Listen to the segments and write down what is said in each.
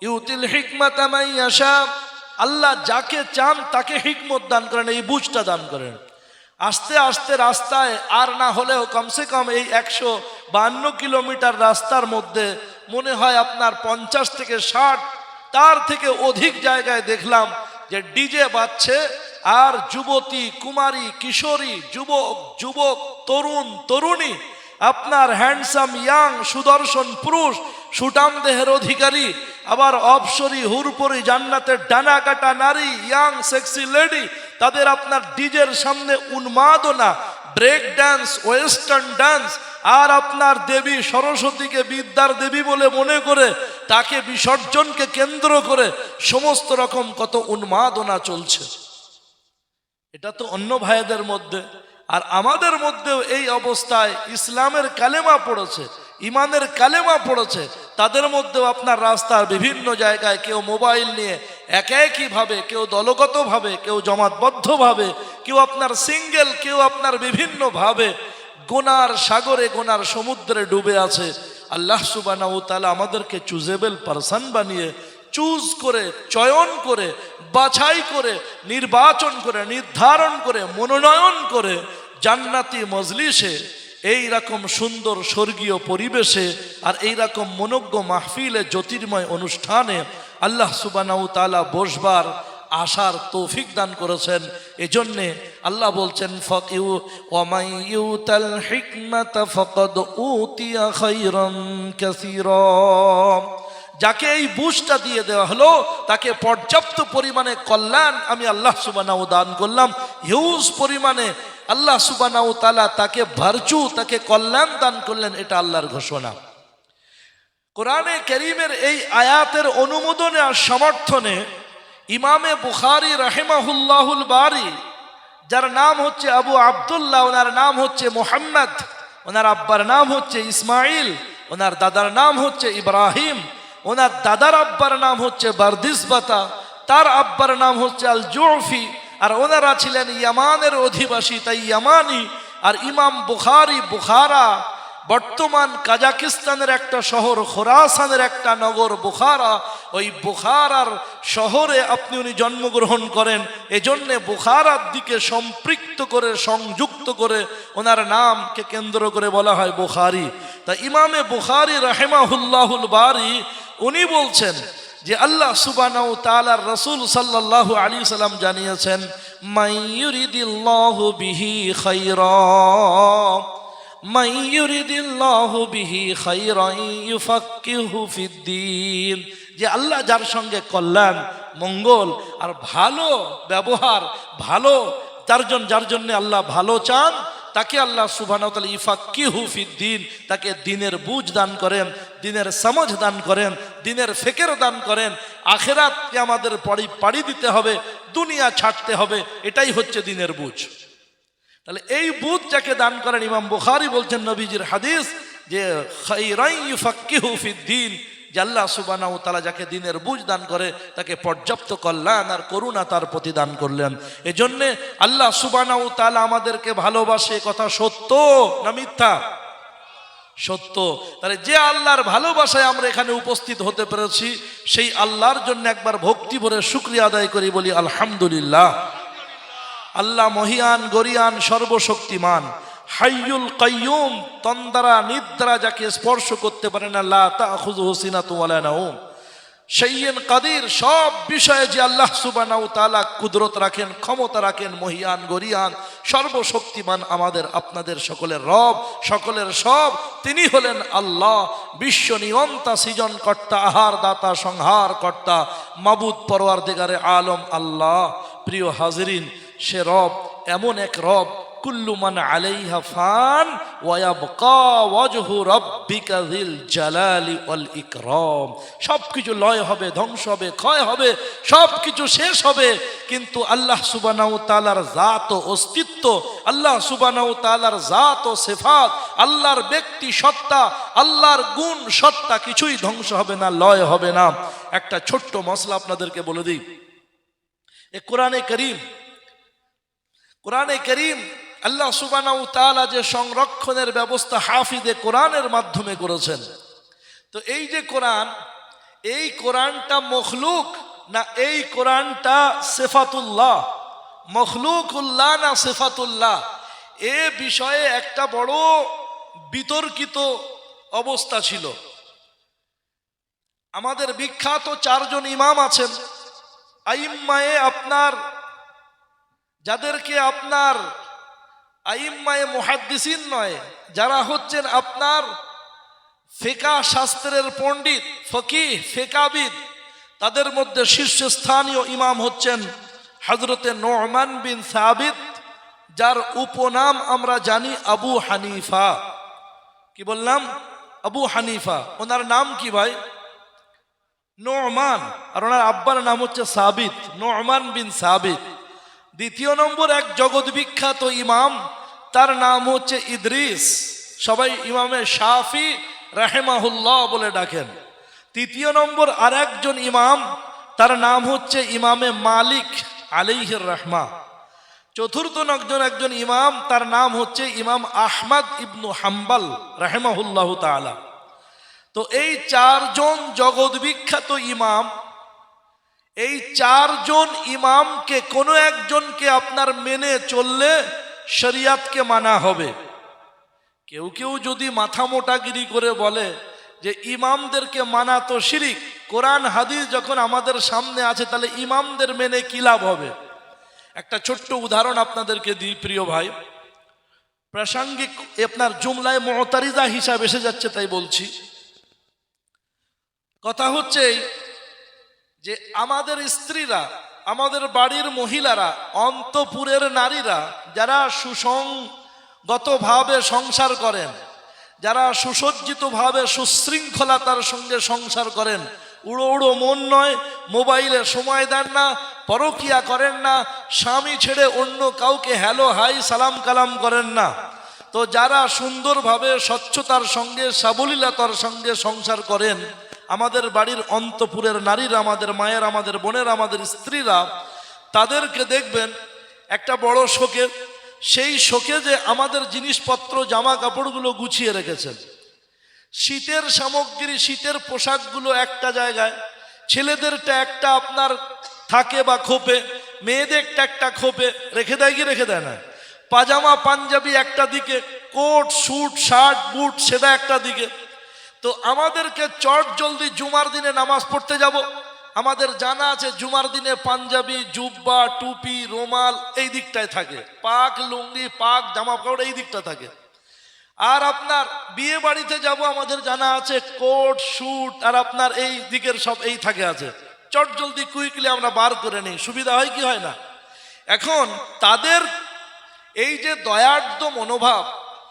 ইউতিল হিকমাতা মান ইয়াশা, আল্লাহ যাকে চান তাকে হিকমত দান করেন, এই বুঝটা দান করেন। আস্তে আস্তে রাস্তায় আর না হলেও কমসে কম এই 152 কিলোমিটার রাস্তার মধ্যে মনে হয় আপনার 50 থেকে 60 তার থেকে অধিক জায়গায় দেখলাম যে ডিজে বাজছে, আর যুবতী কুমারী কিশোরী যুবক তরুণ তরুণী, আপনার হ্যান্ডসাম ইয়াং সুদর্শন পুরুষ, সুঠাম দেহের অধিকারী, আবার অপসরী হুরপরি জান্নাতের ডানা কাটা নারী, ইয়াং সেক্সি লেডি, তাদের আপনার ডিজের সামনে উন্মাদনা, ব্রেক ডান্স, ওয়েস্টার্ন ডান্স, আর আপনার দেবী সরস্বতীকে বিদ্যার দেবী বলে মনে করে তাকে বিসর্জনকে কেন্দ্র করে সমস্ত রকম কত উন্মাদনা চলছে। এটা তো অন্য ভাইদের মধ্যে, আর আমাদের মধ্যেও এই অবস্থায় ইসলামের কালেমা পড়েছে, ইমানের কালেমা পড়েছে, তাদের মধ্যেও আপনার রাস্তার বিভিন্ন জায়গায় কেউ মোবাইল নিয়ে একইভাবে, কেউ দলগতভাবে, কেউ জমাতবদ্ধভাবে, কেউ আপনার সিঙ্গেল, কেউ আপনার বিভিন্নভাবে গোনার সাগরে গোনার সমুদ্রে ডুবে আছে। আল্লাহ সুবহানাহু ওয়া তাআলা আমাদেরকে চুজেবল পারসন বানিয়ে, চুজ করে, চয়ন করে, বাছাই করে, নির্বাচন করে, নির্ধারণ করে, মনোনয়ন করে জান্নাতি মজলিসে, এই রকম সুন্দর স্বর্গীয় পরিবেশে আর এই রকম মনোজ্ঞ মাহফিলে, জ্যোতির্ময় অনুষ্ঠানে আল্লাহ সুবহানাহু ওয়া তাআলা বসবার আসার তৌফিক দান করেছেন। এজন্যে আল্লাহ বলছেন ফাকিউ ওয়া মান ইউতাল হিকমাতা ফাকাদ উতিয়া খায়রান কাসীরা, যাকে এই বুঝটা দিয়ে দেওয়া হলো তাকে পর্যাপ্ত পরিমাণে কল্যাণ আমি আল্লাহ সুবহানাহু দান করলাম, হিউজ পরিমাণে আল্লাহ সুবহানাহু তাআলা তাকে ভার্চু, তাকে কল্যাণ দান করলেন। এটা আল্লাহর ঘোষণা। কোরআনে কারীমের এই আয়াতের অনুমোদনে আর সমর্থনে ইমামে বুখারী রাহিমাহুল্লাহুল বারি, যার নাম হচ্ছে আবু আব্দুল্লাহ, ওনার নাম হচ্ছে মুহাম্মদ, ওনার আব্বার নাম হচ্ছে ইসমাইল, ওনার দাদার নাম হচ্ছে ইব্রাহিম, ওনার দাদার আব্বার নাম হচ্ছে বারদিসবাতা, তার আব্বার নাম হচ্ছে আল জুফি, আর ওনারা ছিলেন ইয়ামানের অধিবাসী, তাই ইয়ামানি। আর ইমাম বুখারী বুখারা, বর্তমান কাজাকিস্তানের একটা শহর, খোরাসানের একটা নগর বুখারা, ওই বুখারার শহরে উনি জন্মগ্রহণ করেন। এজন্যে বুখারার দিকে সম্পৃক্ত করে, সংযুক্ত করে ওনার নামকে কেন্দ্র করে বলা হয় বুখারী। তা ইমামে বুখারী রাহিমাহুল্লাহুল বারি উনি বলছেন যে আল্লাহ সুবহানাহু তাআলার রাসূল সাল্লাল্লাহু আলাইহি সাল্লাম জানিয়েছেন, মান ইউরিদিল্লাহু বিহি খায়রা, মান ইউরিদিল্লাহু বিহি খায়রান ইউফাক্কিহু ফিদ্দীন, যে আল্লাহ যার সঙ্গে কল্যাণ, মঙ্গল আর ভালো ব্যবহার, ভালো যার জন্য আল্লাহ ভালো চান, তাকে আল্লাহ সুবহানাহু ওয়া তাআলা ইফাক্কিহু ফিদ্দীন, তাকে দ্বীনের বুঝ দান করেন, দ্বীনের সমঝ দান করেন, দ্বীনের ফিকির দান করেন। আখিরাতকে আমাদের পাড়ি দিতে হবে, দুনিয়া ছাড়তে হবে, এটাই হচ্ছে দ্বীনের বুঝ। তাহলে এই বুঝ যাকে দান করেন, ইমাম বুখারী বলছেন নবীজির হাদিস যে খায়রান ইউফাক্কিহু ফিদ্দীন, যে আল্লাহ সুবহানাহু ওয়া তাআলা যাকে দ্বীনের বুঝ দান করে তাকে পর্যাপ্ত কল্যাণ আর করুণা তার প্রতি দান করলেন। এজন্যে আল্লাহ সুবহানাহু ওয়া তাআলা আমাদেরকে ভালোবাসে, কথা সত্য না মিথ্যা? সত্য। তাহলে যে আল্লাহর ভালোবাসায় আমরা এখানে উপস্থিত হতে পেরেছি, সেই আল্লাহর জন্য একবার ভক্তি ভরে শুকরিয়া আদায় করি, বলি আলহামদুলিল্লাহ। আল্লাহ মহিয়ান, গরিয়ান, সর্বশক্তিমান, হাইয়ুল কাইয়ুম, তন্দ্রা নিদ্রা যাকে স্পর্শ করতে পারে না, লা তাখুযুহু সিনাতুন ওয়ালা নাওম, শাইয়্যুন কাদির, সব বিষয়ে যে আল্লাহ সুবহানাহু ওয়া তাআলা কুদরত রাখেন, ক্ষমতা রাখেন, মহিয়ান, গরিয়ান, সর্বশক্তিমান, আমাদের আপনাদের সকলের রব, সকলের সব, তিনি হলেন আল্লাহ, বিশ্ব নিয়ন্তা, সৃজনকর্তা, আহার দাতা, সংহার কর্তা, মাবুদ, পরওয়ারদিগারে আলম আল্লাহ। প্রিয় হাজিরিন, সে রব এমন এক রব, কুল্লু মান আলাইহা ফান ওয়া ইয়াবকা ওয়াজহু রাব্বিকা যিল জালালি ওয়াল ইকরাম, সবকিছু লয় হবে, ধ্বংস হবে, ক্ষয় হবে, সবকিছু শেষ হবে, কিন্তু আল্লাহ সুবহানাহু ওয়া তাআলার জাত ও অস্তিত্ব, আল্লাহ সুবহানাহু ওয়া তাআলার জাত ও সিফাত, আল্লাহর ব্যক্তি সত্তা, আল্লাহর গুণ সত্তা কিছুই ধ্বংস হবে না, লয় হবে না। একটা ছোট্ট মসলা আপনাদেরকে বলে দিই। কোরআনে কারীম আল্লাহ সুবহানাহু ওয়া তাআলা যে সংরক্ষণের ব্যবস্থা হাফিজে কোরআনের মাধ্যমে করেছেন, তো এই যে কোরআন, এই কোরআনটা মখলুক না এই কোরআনটা সিফাতুল্লাহ, মখলুকুল্লাহ না সিফাতুল্লাহ, এ বিষয়ে একটা বড় বিতর্কিত অবস্থা ছিল। আমাদের বিখ্যাত চারজন ইমাম আছেন আইম্মায়ে, আপনার যাদেরকে আপনার আইম্মায়ে মুহাদ্দিসিন নয়, যারা হচ্ছেন আপনার ফিকাহ শাস্ত্রের পণ্ডিত, ফকিহ, ফিকাহবিদ, তাদের মধ্যে শীর্ষস্থানীয় ইমাম হচ্ছেন হযরতে নু'মান বিন সাবিত, যার উপনাম আমরা জানি আবু হানিফা। কি বললাম? আবু হানিফা। ওনার নাম কি ভাই? নু'মান, আর ওনার আব্বার নাম হচ্ছে সাবিত, নু'মান বিন সাবিত। দ্বিতীয় নম্বর এক জগৎ বিখ্যাত ইমাম, তার নাম হচ্ছে ইদ্রিস, সবাই ইমামে শাফি রাহিমাহুল্লাহ বলে ডাকেন। তৃতীয় নম্বর আর একজন ইমাম, তার নাম হচ্ছে ইমামে মালিক আলাইহির রাহমা। চতুর্থ একজন ইমাম, তার নাম হচ্ছে ইমাম আহমদ ইবনু হাম্বল রাহিমাহুল্লাহ তাআলা। তো এই চারজন জগৎ বিখ্যাত ইমাম, এই চারজন ইমামকে কোনো একজনকে আপনার মেনে চললে শরিয়াতকে মানা হবে। কেউ কেউ যদি মাথা মোটাগিরি করে বলে যে ইমামদেরকে মানা তো শিরিক, কোরআন হাদিস যখন আমাদের সামনে আছে তাহলে ইমামদের মেনে কি লাভ হবে? একটা ছোট্ট উদাহরণ আপনাদেরকে দিই প্রিয় ভাই, প্রাসঙ্গিক আপনার জুমলায় মুতারিজা হিসাব এসে যাচ্ছে তাই বলছি। কথা হচ্ছে যে আমাদের স্ত্রীরা, আমাদের বাড়ির মহিলারা, অন্তঃপুরের নারীরা যারা সুসংগতভাবে সংসার করেন, যারা সুসজ্জিতভাবে সুশৃঙ্খলতার সঙ্গে সংসার করেন, উড়ো উড়ো মন নয়, মোবাইলে সময় দেন না, পরকিয়া করেন না, স্বামী ছেড়ে অন্য কাউকে হ্যালো হাই সালাম কালাম করেন না, তো যারা সুন্দরভাবে স্বচ্ছতার সঙ্গে সাবলীলতার সঙ্গে সংসার করেন, আমাদের বাড়ির অন্তঃপুরের নারীরা, আমাদের মায়ের, আমাদের বোনের, আমাদের স্ত্রীরা, তাদেরকে দেখবেন একটা বড় শোকে, সেই শোকে যে আমাদের জিনিসপত্র জামা কাপড়গুলো গুছিয়ে রেখেছেন, শীতের সামগ্রী, শীতের পোশাকগুলো একটা জায়গায়, ছেলেদেরটা একটা আপনার থাকে বা খোপে, মেয়েদেরটা একটা খোপে রেখে দেয় কি রেখে দেয় না, পাজামা পাঞ্জাবি একটা দিকে, কোট স্যুট শার্ট বুট সেটা একটা দিকে। তো আমাদেরকে চট জলদি জুমার দিনে নামাজ পড়তে যাব, আমাদের জানা আছে জুমার দিনে পাঞ্জাবি, জুব্বা, টুপি, রুমাল এই দিকটায় থাকে, পাক লুঙ্গি, পাক জামা কাপড় এই দিকটা থাকে। আর আপনার বিয়ে বাড়িতে যাব, আমাদের জানা আছে কোট স্যুট আর আপনার এই দিকের সব এই থাকে আছে, চট জলদি কুইকলি আমরা বার করে নিই, সুবিধা হয় কি হয় না? এখন তাদের এই যে দয়ার্দ্র মনোভাব,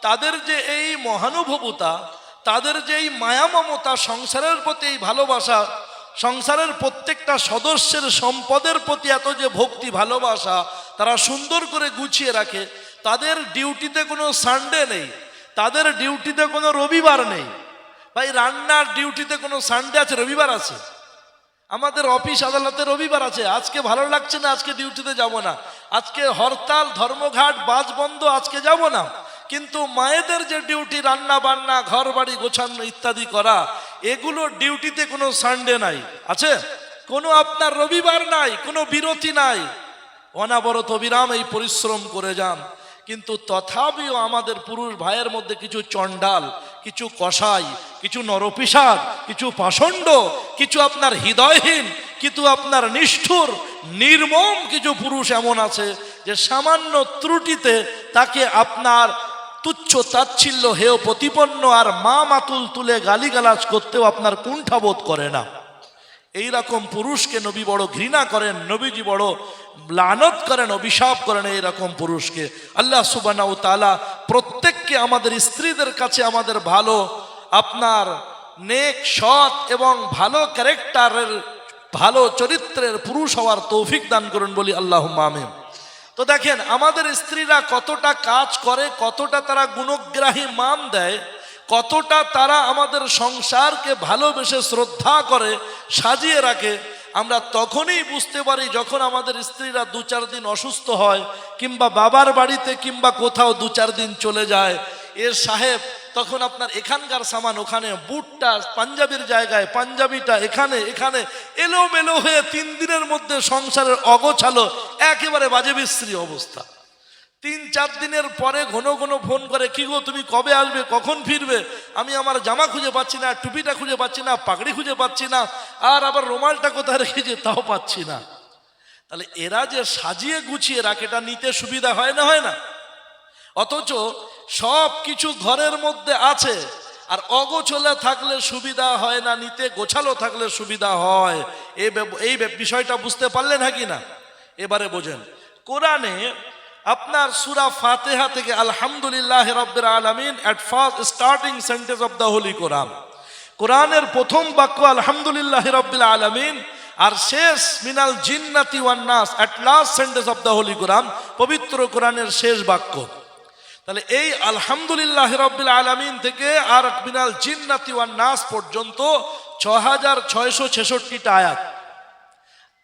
তাদের যে এই মহানুভবতা, তাদের যে এই মায়া মমতা, সংসারের প্রতি এই ভালোবাসা, সংসারের প্রত্যেকটা সদস্যের সম্পদের প্রতি এত যে ভক্তি ভালোবাসা, তারা সুন্দর করে গুছিয়ে রাখে। তাদের ডিউটিতে কোনো সানডে নেই, তাদের ডিউটিতে কোনো রবিবার নেই। ভাই রান্নার ডিউটিতে কোনো সানডে আছে? রবিবার আছে? আমাদের অফিস আদালতে রবিবার আছে, আজকে ভালো লাগছে না আজকে ডিউটিতে যাব না, আজকে হরতাল, ধর্মঘাট, বাস বন্ধ, আজকে যাব না। কিন্তু মায়েদের যে ডিউটি, রান্না বান্না, ঘর বাড়ি গোছানো ইত্যাদি করা, এগুলো ডিউটিতে কোনো সানডে নাই, আছে? কোনো আপনার রবিবার নাই, কোনো বিরতি নাই, অনাবরত বিরাম এই পরিশ্রম করে যান। কিন্তু তথাপিও আমাদের পুরুষ ভাইয়ের মধ্যে কিছু চণ্ডাল, কিছু কসাই, কিছু নরপিশাচ, কিছু পাষণ্ড, কিছু আপনার হৃদয়হীন, কিন্তু আপনার নিষ্ঠুর নির্মম কিছু পুরুষ এমন আছে যে সামান্য ত্রুটিতে তাকে আপনার তুচ্ছ তাচ্ছিল্য হেয় প্রতিপন্ন আর মা মাতুল তুলে গালিগালাজ করতেও আপনার কুণ্ঠাবোধ করে না। এইরকম পুরুষকে নবী বড় ঘৃণা করেন, নবীজি বড় লানত করেন, অভিশাপ করেন এইরকম পুরুষকে। আল্লাহ সুবহানাহু ওয়া তাআলা প্রত্যেককে আমাদের স্ত্রীদের কাছে আমাদের ভালো, আপনার নেক, সৎ এবং ভালো ক্যারেক্টারের, ভালো চরিত্রের পুরুষ হওয়ার তৌফিক দান করুন, বলি আল্লাহুম্মা আমিন। তো দেখেন আমাদের স্ত্রীরা কতটা কাজ করে, কতটা তারা গুণগ্রাহী মান দেয়, কতটা তারা আমাদের সংসারকে ভালোবেসে শ্রদ্ধা করে, সাজিয়ে রাখে। আমরা তখনই বুঝতে পারি যখন আমাদের স্ত্রীরা 2-4 দিন অসুস্থ হয়, কিংবা বাবার বাড়িতে কিংবা কোথাও 2-4 দিন চলে যায়। এর সাহেব তখন আপনার এখানকার সামান ওখানে, বুটটা পাঞ্জাবির জায়গায়, পাঞ্জাবিটা এখানে এখানে এলোমেলো হয়ে 3 দিনের মধ্যে সংসারের অগোছালো একেবারে বাজে বিশ্রী অবস্থা। 3-4 দিনের পরে ঘন ঘন ফোন করে, কি গো তুমি কবে আসবে, কখন ফিরবে? আমি আমার জামা খুঁজে পাচ্ছি না, টুপিটা খুঁজে পাচ্ছি না, পাগড়ি খুঁজে পাচ্ছি না, আর আবার রুমালটা কোথায় রেখেছে তাও পাচ্ছি না। তাহলে এরা যে সাজিয়ে গুছিয়ে রাখে এটা নিতে সুবিধা হয় না, হয় না? অথচ সব কিছু ঘরের মধ্যে আছে, আর অগোছালো থাকলে সুবিধা হয় না, নিতে গোছালো থাকলে সুবিধা হয়। এই বিষয়টা বুঝতে পারলেন হ্যাঁ কি না? এবারে বোঝেন, কোরআনে আপনার সূরা ফাতিহা থেকে আলহামদুলিল্লাহ রাব্বিল আলামিন at first starting sentence of the holy Quran, কোরআনের প্রথম বাক্য আলহামদুলিল্লাহ রাব্বিল আলামিন, আর শেষ মিনাল জিন্নাতি ওয়ান নাস at last sentence of the holy Quran, পবিত্র কোরআনের শেষ বাক্য। তাহলে এই আলহামদুলিল্লাহ রাব্বিল আলামিন থেকে আর মিনাল জিন্নাতি ওয়ান নাস পর্যন্ত 6666টা আয়াত,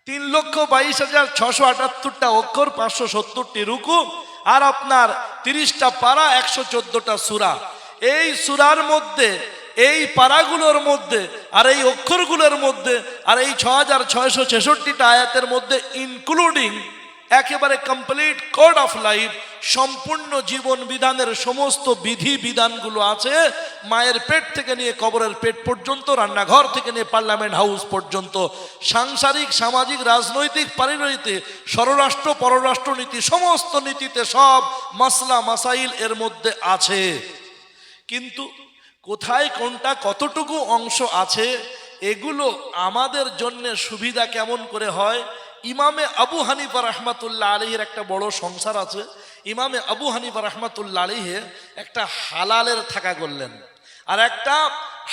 3,22,678টা অক্ষর, 570টি রুকু, আর আপনার 30টা পারা, 114টা সূরা। এই সূরার মধ্যে, এই পারাগুলোর মধ্যে, আর এই অক্ষরগুলোর মধ্যে, আর এই 6666টা আয়াতের মধ্যে ইনক্লুডিং একেবারে কমপ্লিট কোড অফ লাইফ, সম্পূর্ণ জীবন বিধানের সমস্ত বিধি বিধানগুলো আছে। মায়ের পেট থেকে নিয়ে কবরের পেট পর্যন্ত, রান্নাঘর থেকে নিয়ে পার্লামেন্ট হাউস পর্যন্ত, সাংসারিক, সামাজিক, রাজনৈতিক, পারিবারিক, স্বরাষ্ট্র পররাষ্ট্র নীতি, সমস্ত নীতিতে সব মাসলা মাসাইল এর মধ্যে আছে। কিন্তু কোথায় কোনটা কতটুকু অংশ আছে, এগুলো আমাদের জন্য সুবিধা কেমন করে হয়? ইমামে আবু হানিফা রাহমাতুল্লাহ আলাইহির একটা বড় সংসার আছে। ইমামে আবু হানিফা রাহমাতুল্লাহ আলাইহি একটা হালালের থাকা করলেন, আর একটা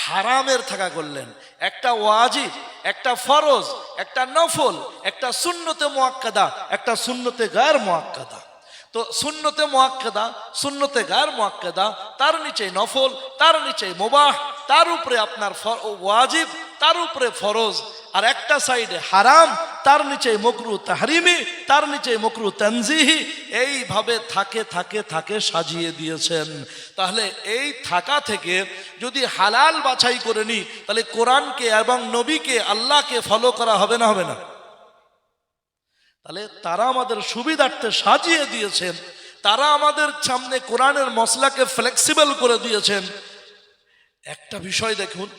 হারামের থাকা করলেন, একটা ওয়াজিব, একটা ফরজ, একটা নফল, একটা সুন্নতে মুআক্কাদা, একটা সুন্নতে গায়র মুআক্কাদা। তো সুন্নতে মুআক্কাদা, সুন্নতে গায়র মুআক্কাদা, তার নিচে নফল, তার নিচে মুবাহ, তার উপরে আপনার ওয়াজিব, তার উপরে ফরজ, আর একটা সাইডে হারাম, তার নিচে মাকরুহ তাহরিমি, তার নিচে মাকরুহ তানজিহি। এইভাবে থাকে থাকে থাকে সাজিয়ে দিয়েছেন। তাহলে এই থাকা থেকে যদি হালাল বাছাই করে নি, তাহলে কোরআনকে এবং নবীকে, আল্লাহকে ফলো করা হবে না, হবে না? তাহলে তারা আমাদের সুবিধার্থে সাজিয়ে দিয়েছেন, তারা আমাদের সামনে কোরআনের মসলাকে ফ্লেক্সিবল করে দিয়েছেন। একটা বিষয় দেখুন,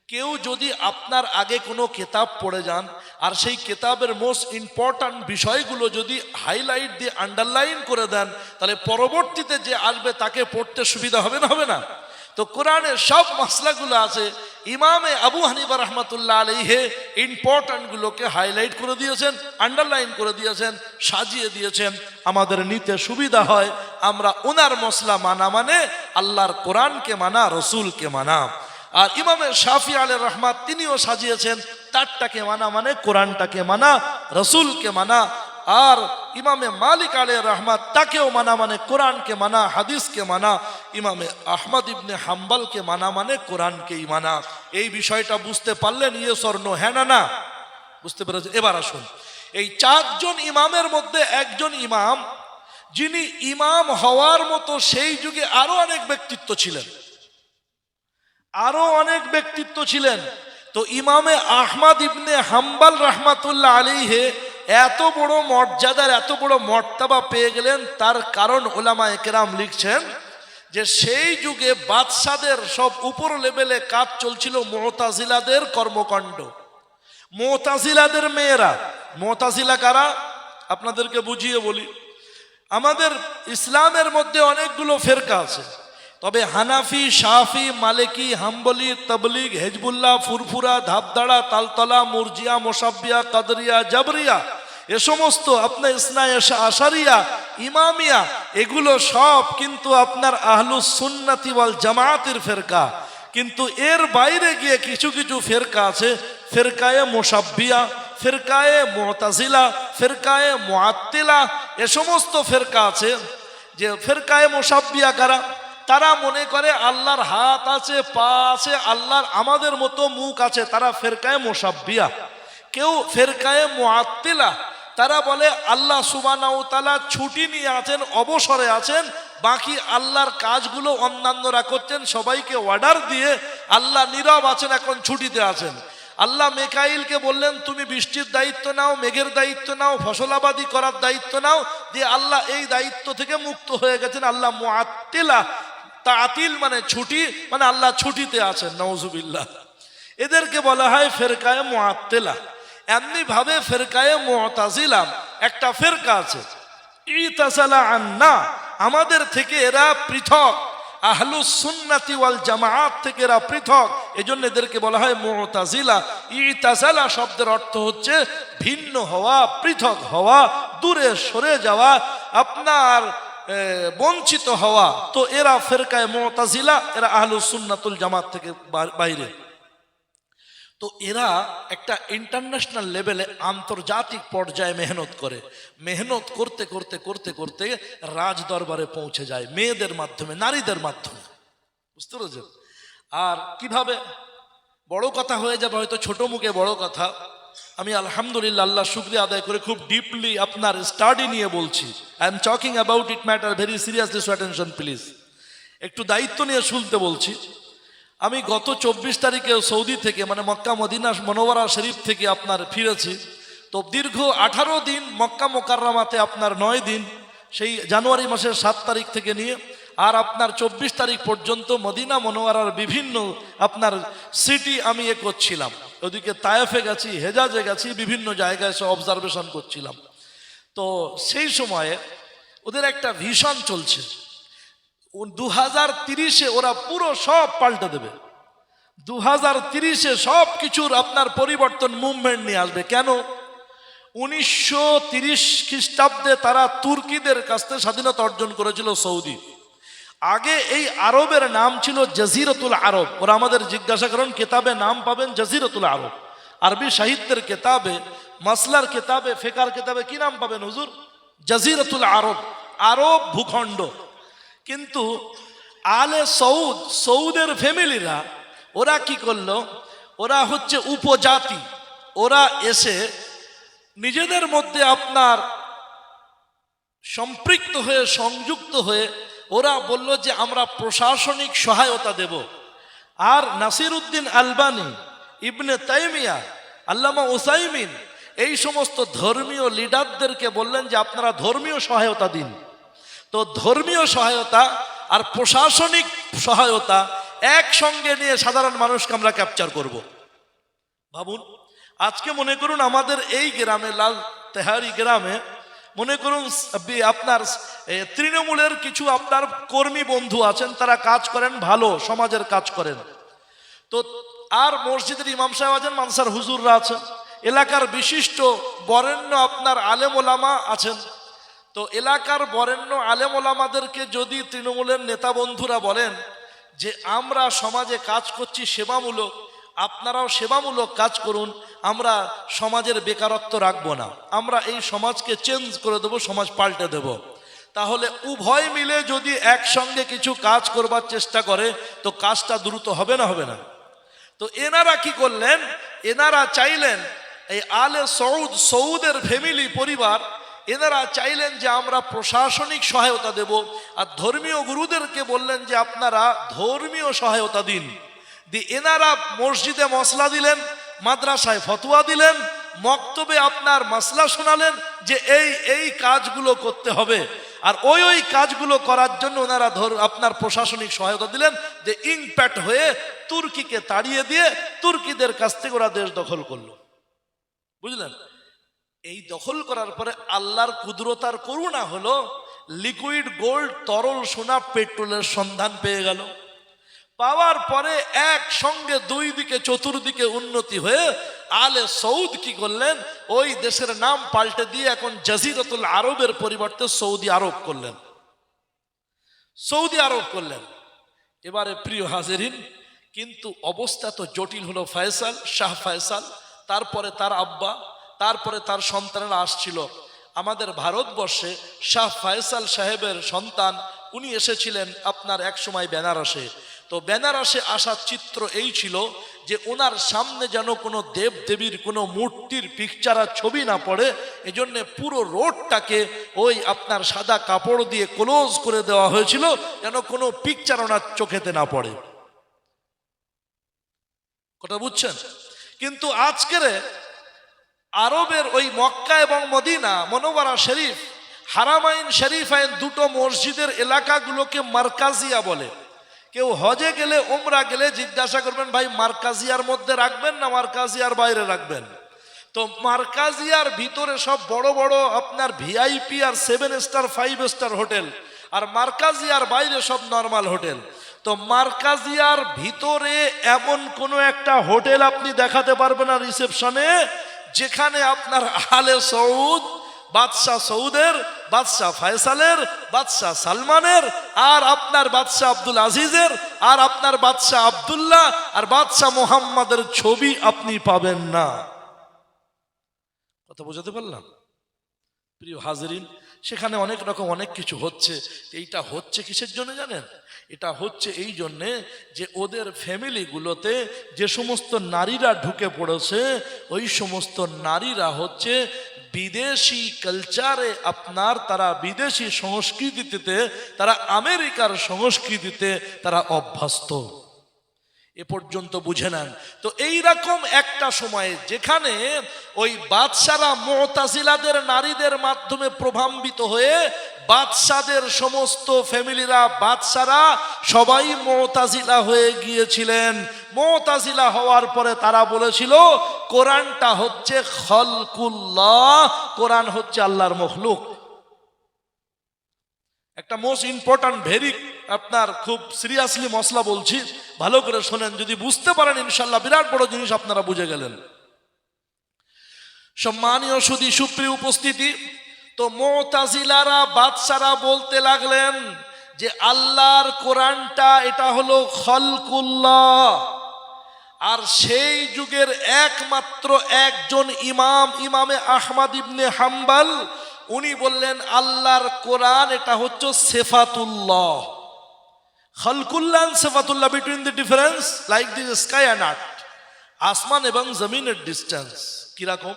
কেউ যদি আপনার আগে কোনো কিতাব পড়ে যান, আর সেই কিতাবের মোস্ট ইম্পর্ট্যান্ট বিষয়গুলো যদি হাইলাইট দিয়ে আন্ডারলাইন করে দেন, তাহলে পরবর্তীতে যে আসবে তাকে পড়তে সুবিধা হবে না, হবে না? তো কোরআনের সব মসলাগুলো আছে, ইমামে আবু হানিফা রাহমাতুল্লাহ আলাইহি ইম্পর্ট্যান্টগুলোকে হাইলাইট করে দিয়েছেন, আন্ডারলাইন করে দিয়েছেন, সাজিয়ে দিয়েছেন, আমাদের নিতে সুবিধা হয়। আমরা ওনার মসলা মানা মানে আল্লাহর কোরআনকে মানা, রসুলকে মানা। আর ইমামে শাফি আলাইহির রহমাত তিনিও সাজিয়েছেন, তারটাকে মানা মানে কোরআনটাকে মানা, রসুলকে মানা। আর ইমামে মালিক আলাইহির রহমাত তাকেও মানা মানে কোরআনকে মানা, হাদিসকে মানা। ইমামে আহমদ ইবনে হাম্বলকে মানা মানে কোরআনকেই মানা। এই বিষয়টা বুঝতে পারলেন? ইয়েস অর নো, হ্যাঁ না না? বুঝতে পেরেছেন? এবার আসুন, এই 4 জন ইমামের মধ্যে একজন ইমাম, যিনি ইমাম হওয়ার মতো সেই যুগে আরো অনেক ব্যক্তিত্ব ছিলেন, আরো অনেক ব্যক্তিত্ব ছিলেন। তো ইমামে আহমদ ইবনে হাম্বল রাহমাতুল্লাহ আলাইহি এত বড় মর্যাদার, এত বড় মর্তবা পেয়ে গেলেন, তার কারণ ওলামায়ে কেরাম লিখছেন যে সেই যুগে বাদশাদের সব উপর লেভেলে কাজ চলছিল মুতাজিলাদের কর্মকাণ্ড। মুতাজিলাদের মেয়েরা, মুতাজিলা কারা আপনাদেরকে বুঝিয়ে বলি। আমাদের ইসলামের মধ্যে অনেকগুলো ফেরকা আছে, তবে হানাফি, শাফি, মালিকি, হাম্বলি, তাবলিগ, হেজবুল্লাহ, ফুরফুরা, ধাবদাড়া, তালতলা, মুরজিয়া, মোসাব্বিয়া, কাদরিয়া, জাবরিয়া, এ সমস্ত আপনার ইসনায়ে আশারিয়া, ইমামিয়া, এগুলো সব কিন্তু আপনার আহলুস সুন্নাতি ওয়াল জামায়াতের ফেরকা। কিন্তু এর বাইরে গিয়ে কিছু কিছু ফেরকা আছে, ফেরকায়ে মোসাব্বিয়া, ফেরকায়ে মুতাজিলা, ফেরকায়ে মুআত্তিলা, এ সমস্ত ফেরকা আছে। যে ফেরকায়ে মোসাব্বিয়া কারা? তারা মনে করে আল্লাহর হাত আছে, পা আছে, আল্লাহর আমাদের মতো মুখ আছে, তারা ফেরকায়ে মুসাব্বিয়া। কেউ ফেরকায়ে মুআত্তিলা, তারা বলে আল্লাহ সুবহানাহু ওয়া তাআলা ছুটি নিয়ে আছেন, অবসরে আছেন, বাকি আল্লাহর কাজগুলো অন্যান্যরা করছেন, সবাইকে অর্ডার দিয়ে আল্লাহ নীরব আছেন, এখন ছুটিতে আছেন। আল্লাহ মেকাইলকে বললেন তুমি বৃষ্টির দায়িত্ব নাও, মেঘের দায়িত্ব নাও, ফসলাবাদি করার দায়িত্ব নাও, দিয়ে আল্লাহ এই দায়িত্ব থেকে মুক্ত হয়ে গেছেন। আল্লাহ মুআত্তিলা, তাতিল মানে ছুটি, মানে আল্লাহ ছুটিতে আছেন। নাউজুবিল্লাহ। এদেরকে বলা হয় ফেরকায়ে মুআত্তিলা। এমনি ভাবে ফেরকায়ে মুতাজিলা একটা ফেরকা আছে, ইতাসালা আন্না, আমাদের থেকে এরা পৃথক, আহলুস সুন্নাতি ওয়াল জামাআত থেকে এরা পৃথক, এজন্য এদেরকে বলা হয় মুতাজিলা। ইতাসালা শব্দের অর্থ হচ্ছে ভিন্ন হওয়া, পৃথক হওয়া, দূরে সরে যাওয়া, আপনার বঞ্চিত হওয়া। তো এরা ফেরকায়ে মুতাজিলা, এরা আহলুস সুন্নাতুল জামাত থেকে বাইরে। তো এরা একটা ইন্টারন্যাশনাল লেভেলে, আন্তর্জাতিক পর্যায়ে মেহনত করে, মেহনত করতে করতে করতে করতে রাজ দরবারে পৌঁছে যায় মেয়েদের মাধ্যমে, নারীদের মাধ্যমে। বুঝতে পেরেছেন? আর কিভাবে বড় কথা হয়ে যাবে হয়তো ছোট মুখে বড় কথা, আমি আলহামদুলিল্লাহ আল্লাহ শুকরিয়া আদায় করে খুব ডিপলি আপনার স্টাডি নিয়ে বলছি। I am talking about it matter very seriously, so attention please. একটু দায়িত্ব নিয়ে শুনতে বলছি। আমি গত 24 তারিখে সৌদি থেকে, মানে মক্কা মদিনা মনোয়ারা শরীফ থেকে আপনার ফিরেছি। তো দীর্ঘ 18 দিন মক্কা মোকাররমাতে, আপনার 9 দিন, সেই জানুয়ারি মাসের 7 তারিখ থেকে নিয়ে আর আপনার 24 তারিখ পর্যন্ত মদিনা মনোয়ারার বিভিন্ন আপনার সিটি আমি করছিলাম। ওদিকে তায়েফে গেছি, হেজাজে গেছি, বিভিন্ন জায়গায় সব অবজারভেশন করছিলাম। তো সেই সময়ে ওদের একটা ভিশন চলছে, 2030-এ ওরা পুরো সব পাল্টে দেবে। 2030-এ সব কিছুর আপনার পরিবর্তন, মুভমেন্ট নিয়ে আসবে। কেন? 1930 খ্রিস্টাব্দে তারা তুর্কিদের কাছ থেকে স্বাধীনতা অর্জন করেছিল সৌদি। আগে এই আরবের নাম ছিল জাজিরাতুল আরব। ওরা আমাদের জিজ্ঞাসা করেন, কেতাবে নাম পাবেন জাজিরাতুল আরব। আরবি সাহিত্যের কেতাবে, মাসলার কেতাবে, ফিকার কেতাবে কি নাম পাবেন হুজুর? জাজিরাতুল আরব, আরব ভূখণ্ড। কিন্তু আলে সৌদ, সৌদের ফ্যামিলিরা ওরা কি করলো? ওরা হচ্ছে উপজাতি। ওরা এসে নিজেদের মধ্যে আপনার সম্পৃক্ত হয়ে, সংযুক্ত হয়ে ওরা বলল যে আমরা প্রশাসনিক সহায়তা দেব। আর নাসির উদ্দিন আলবানী, ইবনে তাইমিয়া, আল্লামা উসাইমিন, এই সমস্ত ধর্মীয় লিডারদেরকে বললেন যে আপনারা ধর্মীয় সহায়তা দিন। তো ধর্মীয় সহায়তা আর প্রশাসনিক সহায়তা একসঙ্গে নিয়ে সাধারণ মানুষকে আমরা ক্যাপচার করব। ভাবুন, আজকে মনে করুন আমাদের এই গ্রামে, লাল তেহারি গ্রামে, মনে করুন আপনার তৃণমূলের কিছু আপনার কর্মী বন্ধু আছেন, তারা কাজ করেন, ভালো সমাজের কাজ করেন। তো আর মসজিদের ইমাম সাহেব আছেন, মানসার হুজুররা আছেন, এলাকার বিশিষ্ট বরেণ্য আপনার আলেম ওলামা আছেন। তো এলাকার বরেণ্য আলেম ওলামাদেরকে যদি তৃণমূলের নেতা বন্ধুরা বলেন যে আমরা সমাজে কাজ করছি সেবামূলক, আপনারাও সেবামূলক কাজ করুন, আমরা সমাজের বেকারত্ব রাখবো না, আমরা এই সমাজকে চেঞ্জ করে দেবো, সমাজ পাল্টে দেব, তাহলে উভয় মিলে যদি একসঙ্গে কিছু কাজ করবার চেষ্টা করে তো কাজটা দ্রুত হবে না, হবে না? তো এনারা কি করলেন? এনারা চাইলেন, এই আলে সৌদ, সৌদের ফ্যামিলি পরিবার, এনারা চাইলেন যে আমরা প্রশাসনিক সহায়তা দেব। আর ধর্মীয় গুরুদেরকে বললেন যে আপনারা ধর্মীয় সহায়তা দিন। এনারা মসজিদে মসলা দিলেন, মাদ্রাসায় ফতোয়া দিলেন, মক্তবে আপনার মাসলা শোনালেন যে এই এই কাজগুলো করতে হবে। আর ওই ওই কাজগুলো করার জন্য ওনারা আপনার প্রশাসনিক সহায়তা দিলেন। যে ইম্প্যাক্ট হয়ে তুর্কিকে তাড়িয়ে দিয়ে তুর্কিদের কাছ থেকে ওরা দেশ দখল করলো। বুঝলেন? এই দখল করার পরে আল্লাহর কুদরতার করুণা হলো, লিকুইড গোল্ড, তরল সোনা, পেট্রোলের সন্ধান পেয়ে গেল। পাওয়ার পরে একসঙ্গে দুই দিকে চতুর্দিকে উন্নতি হয়ে আলে সৌদ কি করলেন? ওই দেশের নাম পাল্টে দিয়ে এখন জাজিরাতুল আরবের পরিবর্তে সৌদি আরব করলেন, সৌদি আরব করলেন। এবারে প্রিয় হাজিরিন, কিন্তু অবস্থা তো জটিল হলো। ফয়সাল, শাহ ফয়সাল, তারপরে তার আব্বা, তারপরে তার সন্তানেরা আসছিল আমাদের ভারতবর্ষে। শাহ ফয়সাল সাহেবের সন্তান, উনি এসেছিলেন আপনার এক সময় বেনারসে। তো বেনারসে আসার চিত্র এই ছিল যে ওনার সামনে যেন কোনো দেব দেবীর কোনো মূর্তির পিকচার আর ছবি না পড়ে, এজন্য পুরো রোডটাকে ওই আপনার সাদা কাপড় দিয়ে ক্লোজ করে দেওয়া হয়েছিল যেন কোনো পিকচার ওনার চোখেতে না পড়ে। কথা বুঝছেন? কিন্তু আজকের আরবের ওই মক্কা এবং মদিনা মনোবরা শরীফ, হারামাইন শরীফাইন, দুটো মসজিদের এলাকাগুলোকে মার্কাজিয়া বলে। কেউ হজে গেলে, ওমরা গেলে জিজ্ঞাসা করবেন, ভাই মার্কাজিয়ার মধ্যে রাখবেন না মার্কাজিয়ার বাইরে রাখবেন? তো মার্কাজিয়ার ভিতরে সব বড় বড় আপনার ভিআইপি আর 7 স্টার 5 স্টার হোটেল, আর মার্কাজিয়ার বাইরে সব নর্মাল হোটেল। তো মার্কাজিয়ার ভিতরে এমন কোনো একটা হোটেল আপনি দেখাতে পারবেন না রিসেপশনে যেখানে আপনার আলে সৌদ, বাদশাহ সৌদের, বাদশাহ ফয়সালের, বাদশাহ সালমানের, আর আপনার বাদশাহ আব্দুল আজিজের, আর আপনার বাদশাহ আব্দুল্লাহ আর বাদশাহ মোহাম্মদের ছবি আপনি পাবেন না। কথা বোঝাতে পারলাম? প্রিয় হাজরিন, সেখানে অনেক রকম অনেক কিছু হচ্ছে। এইটা হচ্ছে কিসের জন্য জানেন? এটা হচ্ছে এই জন্যে যে ওদের ফ্যামিলিগুলোতে যে সমস্ত নারীরা ঢুকে পড়েছে, ওই সমস্ত নারীরা হচ্ছে বিদেশি কালচারে, আপনার তারা বিদেশি সংস্কৃতিতে, তারা আমেরিকার সংস্কৃতিতে তারা অভ্যস্ত। এ পর্যন্ত বুঝে নেন। তো এইরকম একটা সময়ে যেখানে ওই বাদশারা মুতাজিলাদের নারীদের মাধ্যমে প্রভাবিত হয়ে বাদশাদের সমস্ত ফ্যামিলিরা, বাদশারা সবাই মুতাজিলা হয়ে গিয়েছিলেন। মুতাজিলা হওয়ার পরে তারা বলেছিল কোরআনটা হচ্ছে খলকুল্লাহ, কোরআন হচ্ছে আল্লাহর মখলুক। একটা মোস্ট ইম্পর্টেন্ট ভেরি আপনার খুব সিরিয়াসলি মশলা বলছি, ভালো করে শোনেন। যদি বুঝতে পারেন ইনশাল্লাহ বিরাট বড় জিনিস আপনারা বুঝে গেলেন। সম্মানীয় সুধী সুপ্রিয় উপস্থিতি, তো মুতাজিলারা বাদশারা বলতে লাগলেন যে আল্লাহর কোরআনটা এটা হলো খলকুল্লাহ। আর সেই যুগের একমাত্র একজন ইমাম, ইমামে আহমদ ইবনে হাম্বল, উনি বললেন আল্লাহর কোরআন এটা হচ্ছে সিফাতুল্লাহ। খলকুল্লাহ এন্ড সিফাতুল্লাহ, between the difference like the sky and earth, আসমান এবং জমিনের ডিস্টেন্স। কিরকম?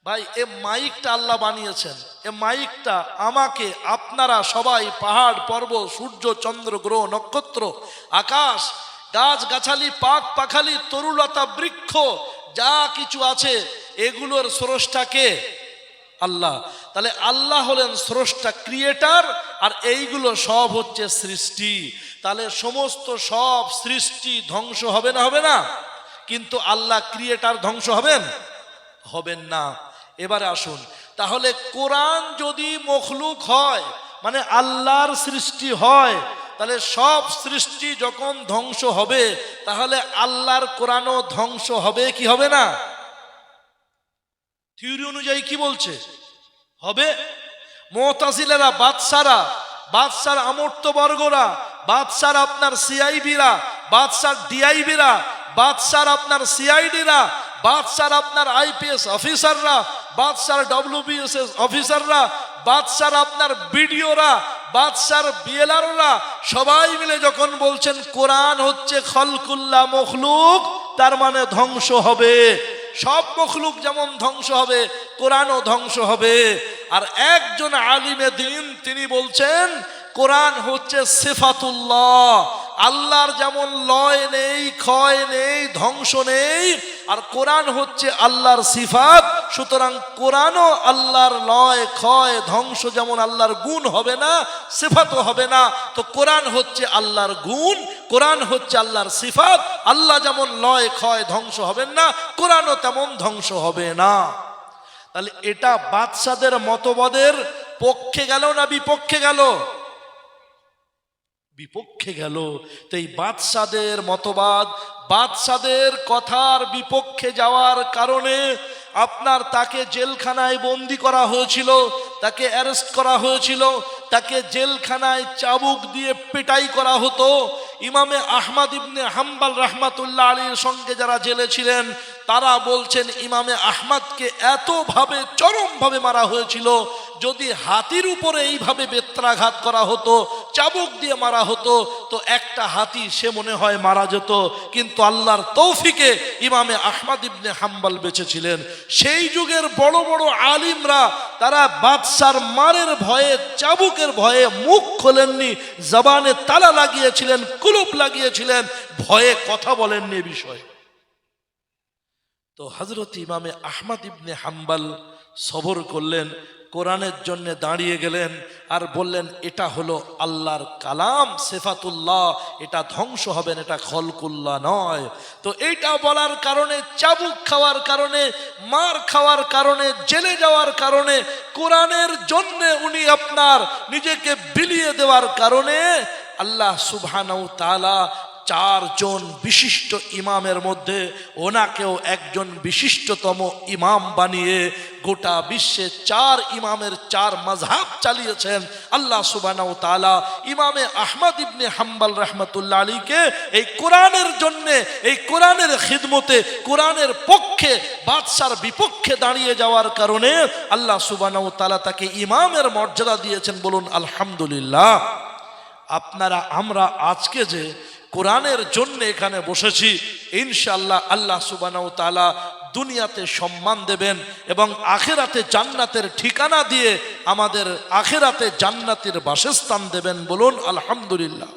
ভাই, এ মাইকটা আল্লাহ বানিয়েছেন, এ মাইকটা আমাকে আপনারা সবাই পাহাড় পর্বত, সূর্য, চন্দ্র, গ্রহ, নক্ষত্র, আকাশ, গাছ গাছালি, পাক পাখালি, তরুলতা, বৃক্ষ যা কিছু আছে এগুলোর স্রষ্টা কে? আল্লাহ। তাহলে আল্লাহ হলেন স্রষ্টা, ক্রিয়েটার, আর এইগুলো সব হচ্ছে সৃষ্টি। তাহলে সমস্ত সব সৃষ্টি ধ্বংস হবে না? হবে না? কিন্তু আল্লাহ ক্রিয়েটার ধ্বংস হবেন? হবেন না। এবারে আসুন, তাহলে কোরআন যদি মখলুক হয়, মানে আল্লাহর সৃষ্টি হয়, তাহলে সব সৃষ্টি যখন ধ্বংস হবে, তাহলে আল্লাহর কোরআনও ধ্বংস হবে কি হবে না? থিওরি অনুযায়ী কি বলছে? হবে। মুতাজিলারা, বাদশার আমর্ত্য বর্গরা, বাদশার আপনার সিআইবিরা, বাদশার ডিআইবিরা, বাদশার আপনার সিআইডিরা, বাদশার আপনার আইপিএস অফিসাররা, বাদশার ডব্লিউবিএসএস অফিসাররা, বাদশার আপনার বিডিওরা, বাদশার বিএলআররা সবাই মিলে যখন বলছেন কোরআন হচ্ছে খলকুল্লাহ, মখলুক, তার মানে ধ্বংস হবে। সব মখলুক যেমন ধ্বংস হবে, কোরআনও ধ্বংস হবে। আর একজন আলিমে দ্বীন তিনি বলছেন কোরআন হচ্ছে সিফাতুল্লাহ। আল্লাহর যেমন লয় নেই, ক্ষয় নেই, ধ্বংস নেই, আর কোরআন হচ্ছে আল্লাহর সিফাত। সুতরাং কোরআনও আল্লাহর লয়, ক্ষয়, ধ্বংস যেমন আল্লাহর গুণ হবে না, সিফাতও হবে না। তো কোরআন হচ্ছে আল্লাহর গুণ, কোরআন হচ্ছে আল্লাহর সিফাত। আল্লাহ যেমন লয়, ক্ষয়, ধ্বংস হবেন না, কোরআনও তেমন ধ্বংস হবে না। তাহলে এটা বাদশাদের মতবাদের পক্ষে গেল না বিপক্ষে গেল? বিপক্ষে গেল। তো এই বাদশাদের মতবাদ, বাদশাদের কথার বিপক্ষে যাওয়ার কারণে আপনার তাকে জেলখানায় বন্দি করা হয়েছিল, তাকে অ্যারেস্ট করা হয়েছিল, তাকে জেলখানায় চাবুক দিয়ে পেটাই করা হতো। ইমামে আহমদ ইবনে হাম্বল রাহমাতুল্লাহ আলাইহির সঙ্গে যারা জেলে ছিলেন তারা বলছেন ইমামে আহমদকে এতভাবে চরমভাবে মারা হয়েছিল, যদি হাতির উপরে এইভাবে বেত্রাঘাত করা হতো চাবুক দিয়ে মারা হতো তো একটা হাতি সে মনে হয় মারা যেত, কিন্তু আল্লাহর তৌফিকে ইমামে আহমদ ইবনে হাম্বল বেঁচে ছিলেন। সেই যুগের বড় বড় আলিমরা তারা বাদশার মারের ভয়ে, চাবুকের ভয়ে মুখ খোলেননি, জবানে তালা লাগিয়েছিলেন, কুলুপ লাগিয়েছিলেন, ভয়ে কথা বলেননি এ বিষয়ে। তো হযরত ইমামে আহমদ ইবনে হাম্বল সবর করলেন, কোরআনের জন্য দাঁড়িয়ে গেলেন আর বললেন এটা হলো আল্লাহর কালাম, সিফাতুল্লাহ, এটা ধ্বংস হবে না, এটা খলকুল্লাহ নয়। তো এইটা বলার কারণে, চাবুক খাওয়ার কারণে, মার খাওয়ার কারণে, জেলে যাওয়ার কারণে, কোরআনের জন্য উনি আপনার নিজেকে বিলিয়ে দেওয়ার কারণে আল্লাহ সুবহানাহু তাআলা চারজন বিশিষ্ট ইমামের মধ্যে ওনাকেও একজন বিশিষ্টতম ইমাম বানিয়ে গোটা বিশ্বে চার ইমামের চার মাযহাব চালিয়েছেন আল্লাহ সুবহানাহু তাআলা। ইমামে আহমদ ইবনে হাম্বল রাহমাতুল্লাহ আলাইহিকে এই কোরআনের জন্যে, এই কোরআনের খিদমতে, কোরআনের পক্ষে, বাদশার বিপক্ষে দাঁড়িয়ে যাওয়ার কারণে আল্লাহ সুবহানাহু তাআলা তাকে ইমামের মর্যাদা দিয়েছেন। বলুন আলহামদুলিল্লাহ। আপনারা আমরা আজকে যে কোরআনের জন্য এখানে বসেছি, ইনশাআল্লাহ আল্লাহ সুবহানাহু তাআলা দুনিয়াতে সম্মান দেবেন এবং আখিরাতে জান্নাতের ঠিকানা দিয়ে আমাদের আখিরাতে জান্নাতের বাসস্থান দেবেন। বলুন আলহামদুলিল্লাহ।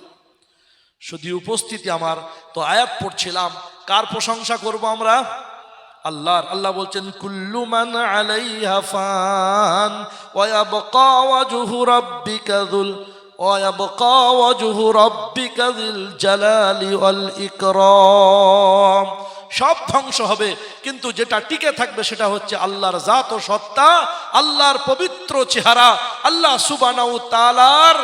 শুধু উপস্থিতি আমার, তো আয়াত পড়ছিলাম, কার প্রশংসা করব আমরা? আল্লাহর। আল্লাহ বলছেন কুল্লু মান আলাইহা ফান ওয়া ইয়াবকা ওয়াজহু রাব্বিকা যুল وَيَبْقَى وَجْهُ رَبِّكَ ذِي الْجَلَالِ وَالْإِكْرَامِ। সব ধ্বংস হবে, কিন্তু যেটা টিকে থাকবে সেটা হচ্ছে আল্লাহর জাত ও সত্তা, আল্লাহর পবিত্র চেহারা, আল্লাহ সুবহানাহু তাআলার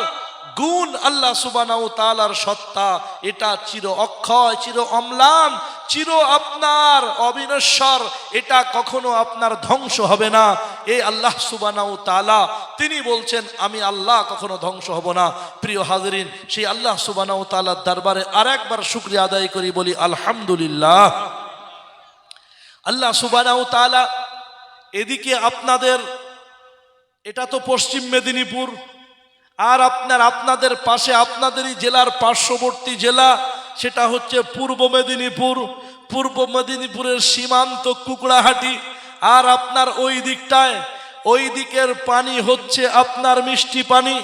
গুণ, আল্লাহ সুবহানাহু তাআলার সত্তা। এটা চির অক্ষয়, চির অম্লান, চির আপনার অবিনশ্বর, এটা কখনো আপনার ধ্বংস হবে না। এই আল্লাহ সুবহানাহু তাআলা তিনি বলছেন আমি আল্লাহ কখনো ধ্বংস হব না। প্রিয় হাজরিন, সেই আল্লাহ সুবহানাহু তাআলার দরবারে আরেকবার শুকরিয়া আদায় করি, বলি আলহামদুলিল্লাহ। আল্লাহ সুবহানাহু তাআলা এদিকে আপনাদের, এটা তো পশ্চিম মেদিনীপুর, আর আপনাদের পাশে আপনাদেরই জেলার পার্শ্ববর্তী জেলা সেটা হচ্ছে পূর্ব মেদিনীপুর। পূর্ব মেদিনীপুরের সীমান্ত কুকড়াহাটি, আর আপনার ওই দিকটায়, ওই দিকের পানি হচ্ছে আপনার মিষ্টি পানি,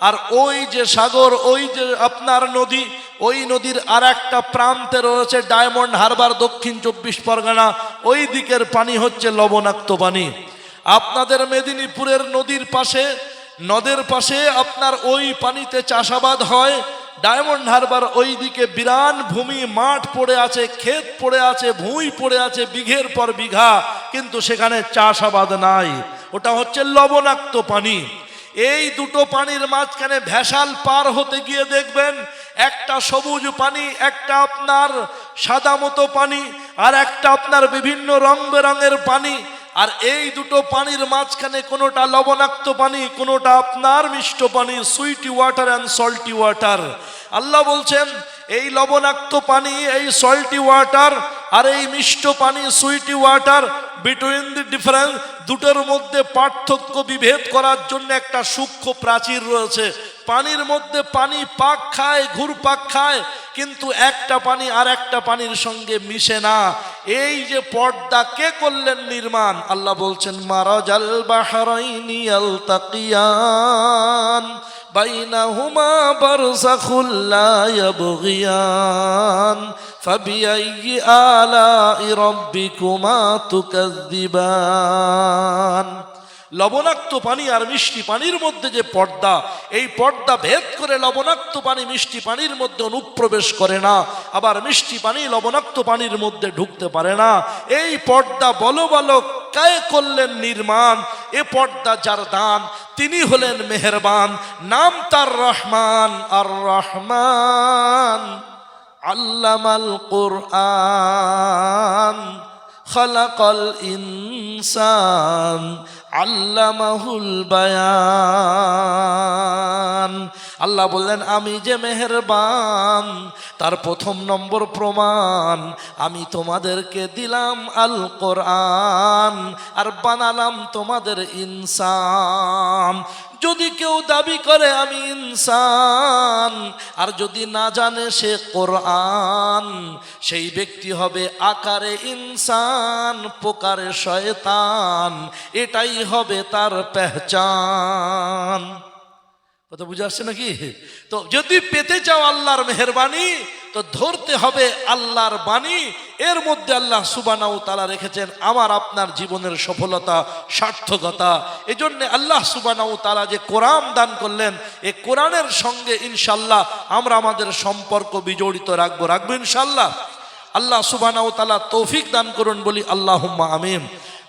আর ওই যে সাগর, ওই যে আপনার নদী, ওই নদীর আর একটা প্রান্তে রয়েছে ডায়মন্ড হারবার, দক্ষিণ 24 পরগনা, ওই দিকের পানি হচ্ছে লবণাক্ত পানি। আপনাদের মেদিনীপুরের নদীর পাশে, নদের পাশে আপনার ওই পানিতে চাষাবাদ হয়। ডায়মন্ড হারবার ওই দিকে বিরান ভূমি, মাঠ পড়ে আছে, ক্ষেত পড়ে আছে, ভুঁই পড়ে আছে বিঘের পর বিঘা, কিন্তু সেখানে চাষাবাদ নাই, ওটা হচ্ছে লবণাক্ত পানি। এই দুটো পানির মাঝখানে ভেসাল পার হতে গিয়ে দেখবেন একটা সবুজ পানি, একটা আপনার সাদা মতো পানি, আর একটা আপনার বিভিন্ন রং বেরঙের পানি। আর এই দুটো পানির মাঝখানে কোনোটা লবণাক্ত পানি, কোনোটা আপনার মিষ্ট পানি, Sweety water and salty water. আল্লাহ বলছেন এই লবণাক্ত পানি, এই সল্টি ওয়াটার আর এই মিষ্ট পানি, Sweety water, between the difference, দুটোর মধ্যে পার্থক্য বিভেদ করার জন্য একটা সূক্ষ্ম প্রাচীর রয়েছে। পানির মধ্যে পানি পাক খায়, ঘুরপাক খায়, কিন্তু একটা পানি আর একটা পানির সঙ্গে মিশে না। এই যে পর্দা কে করলেন নির্মাণ? আল্লাহ বলছেন মারাজাল বাহরাইনি ইয়ালতাকিয়ান বাইনাহুমা বারযাখুল লা ইয়াবগিয়ান ফাবিআইয়ি আলাই রাব্বিকুমা তুকাযযিবান। লবণাক্ত পানি আর মিষ্টি পানির মধ্যে যে পর্দা, এই পর্দা ভেদ করে লবণাক্ত পানি মিষ্টি পানির মধ্যে অনুপ্রবেশ করে না, আবার মিষ্টি পানি লবণাক্ত পানির মধ্যে ঢুকতে পারে না। এই পর্দা বলো বলো কে করলেন নির্মাণ? এ পর্দা যার দান তিনি হলেন মেহেরবান, নাম তার রহমান। আর রহমান আল্লামাল কুরআন খালাকাল ইনসান আল্লামাহুল বায়ান। আল্লাহ বললেন আমি যে মেহেরবান তার প্রথম নম্বর প্রমাণ আমি তোমাদেরকে দিলাম আল কোরআন আর বানালাম তোমাদের ইনসান। যদি কেউ দাবি করে আমি ইনসান আর যদি না জানে সে কোরআন, সেই ব্যক্তি হবে আকারে ইনসান প্রকারে শয়তান, এটাই হবে তার পেহচান। কথা বুঝে আসছে নাকি? তো যদি পেতে চাও আল্লাহর মেহেরবানি তো ধরতে হবে আল্লাহর বাণী। এর মধ্যে আল্লাহ সুবহানাহু ওয়া তাআলা রেখেছেন আমার আপনার জীবনের সফলতা, সার্থকতা। এজন্য আল্লাহ সুবহানাহু ওয়া তাআলা যে কোরআন দান করলেন, এই কোরআনের সঙ্গে ইনশাআল্লাহ আমরা আমাদের সম্পর্ক বিজড়িত রাখবো ইনশাআল্লাহ। আল্লাহ সুবহানাহু ওয়া তাআলা তৌফিক দান করুন, বলি আল্লাহুম্মা আমিন।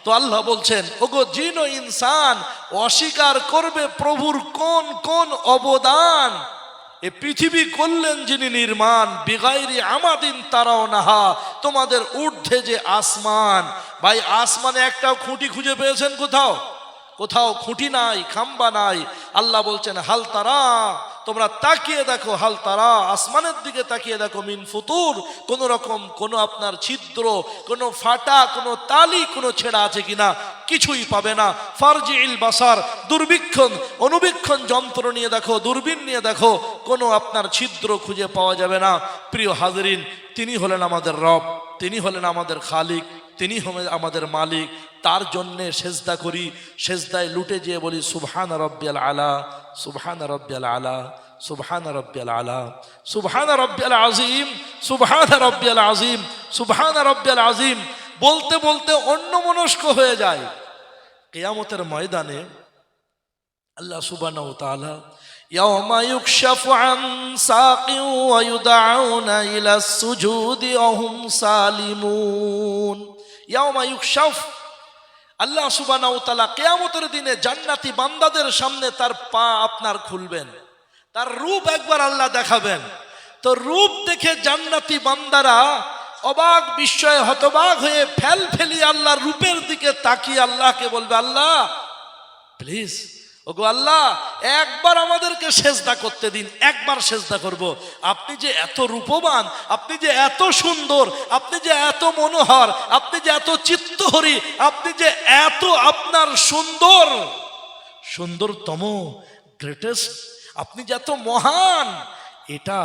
তো আল্লাহ বলছেন ওগো জিন ও ইনসান, অস্বীকার করবে প্রভুর কোন কোন অবদান। এ পৃথিবী করলেন যিনি নির্মাণ, বিগাইরি আমাদিন তারাও নাহা, তোমাদের ঊর্ধ্বে যে আসমান। ভাই আসমানে একটাও খুঁটি খুঁজে পেয়েছেন কোথাও? কোথাও খুঁটি নাই, খাম্বা নাই। আল্লাহ বলছেন হাল তারা, তোমরা তাকিয়ে দেখো, হাল তারা আসমানের দিকে তাকিয়ে দেখো, মিন ফুতুর, কোন রকম কোন আপনার ছিদ্র, কোন ফাটা, কোন তালি, কোন ছেঁড়া আছে কিনা? কিছুই পাবে না। ফারজিল বাসার, দুর্বীক্ষণ অনুবীক্ষণ যন্ত্র নিয়ে দেখো, দূরবীন নিয়ে দেখো, কোনো আপনার ছিদ্র খুঁজে পাওয়া যাবে না। প্রিয় হাজরিন, তিনি হলেন আমাদের রব, তিনি হলেন আমাদের খালিক, তিনি হলেন আমাদের মালিক। তার জন্যে সেজদা করি, সেজদায় লুটে যেয়ে বলি সুবহান রাব্বিয়াল আলা, সুবহান রাব্বিয়াল আলা, সুবহান রাব্বিয়াল আলা, সুবহান রাব্বিয়াল আযীম, সুবহান রাব্বিয়াল আযীম, সুবহান রাব্বিয়াল আযীম। বলতে বলতে অন্যমনস্ক হয়ে যায়। কিয়ামতের ময়দানে আল্লাহ সুবহানাহু ওয়া তাআলা ইয়াওমা ইউকশাফু আন সাকিন ওয়া ইউদআউনা ইলাস সুজুদি ওয়া হুম সালিমুন। ইয়াওমা ইউকশাফ, আল্লাহ সুবহানাহু ওয়া তাআলা কিয়ামতের দিনে জান্নাতি বান্দাদের সামনে তার পা আপনার খুলবেন, তার রূপ একবার আল্লাহ দেখাবেন। তো রূপ দেখে জান্নাতি বান্দারা অবাক বিস্ময়ে হতবাক হয়ে ফেলি আল্লাহর রূপের দিকে তাকিয়ে আল্লাহকে বলবে আল্লাহ প্লিজ, ওগো আল্লাহ একবার আমাদেরকে সেজদা করতে দিন, একবার সেজদা করব। আপনি যে এত রূপবান, আপনি যে এত সুন্দর, আপনি যে এত মনোহর, আপনি যে এত চিত্তহরি, আপনি যে এত আপনার সুন্দরতম গ্রেটেস্ট, আপনি যে এত মহান, এটা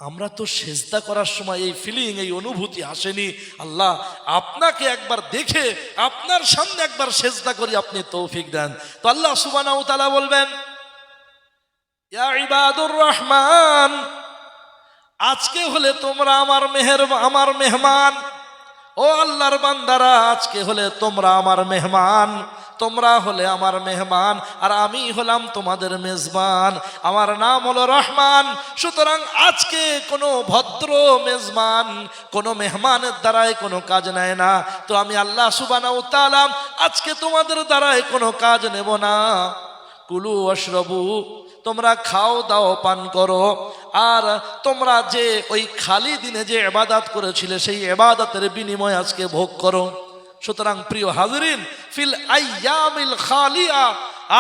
আমরা তো সেজদা করার সময় এই ফিলিং, এই অনুভূতি আসেনি। আল্লাহ আপনাকে একবার দেখে আপনার সামনে একবার সেজদা করি, আপনি তৌফিক দেন। তো আল্লাহ সুবহানাহু ওয়া তাআলা বলবেন ইয়া ইবাদুর রহমান, আজকে হলে তোমরা আমার মেহমান। ও আল্লাহর বান্দারা, আজকে হলে তোমরা আমার মেহমান, তোমরা হলে আমার মেহমান আর আমি হলাম তোমাদের মেজবান। আমার নাম হলো রহমান। সুতরাং আজকে কোনো ভদ্র মেজবান কোনো মেহমানের দ্বারাই কোনো কাজ নেয় না। তো আমি আল্লাহ সুবহানাহু ওয়া তাআলা আজকে তোমাদের দ্বারাই কোনো কাজ নেব না। কুলু ওয়াশরাবু, তোমরা খাও দাও পান করো, আর তোমরা যে ওই খালি দিনে যে ইবাদত করেছিলে সেই ইবাদতের বিনিময় আজকে ভোগ করো। সুতরাং প্রিয় হাজরিন, ফিল আইয়ামিল খালিয়া,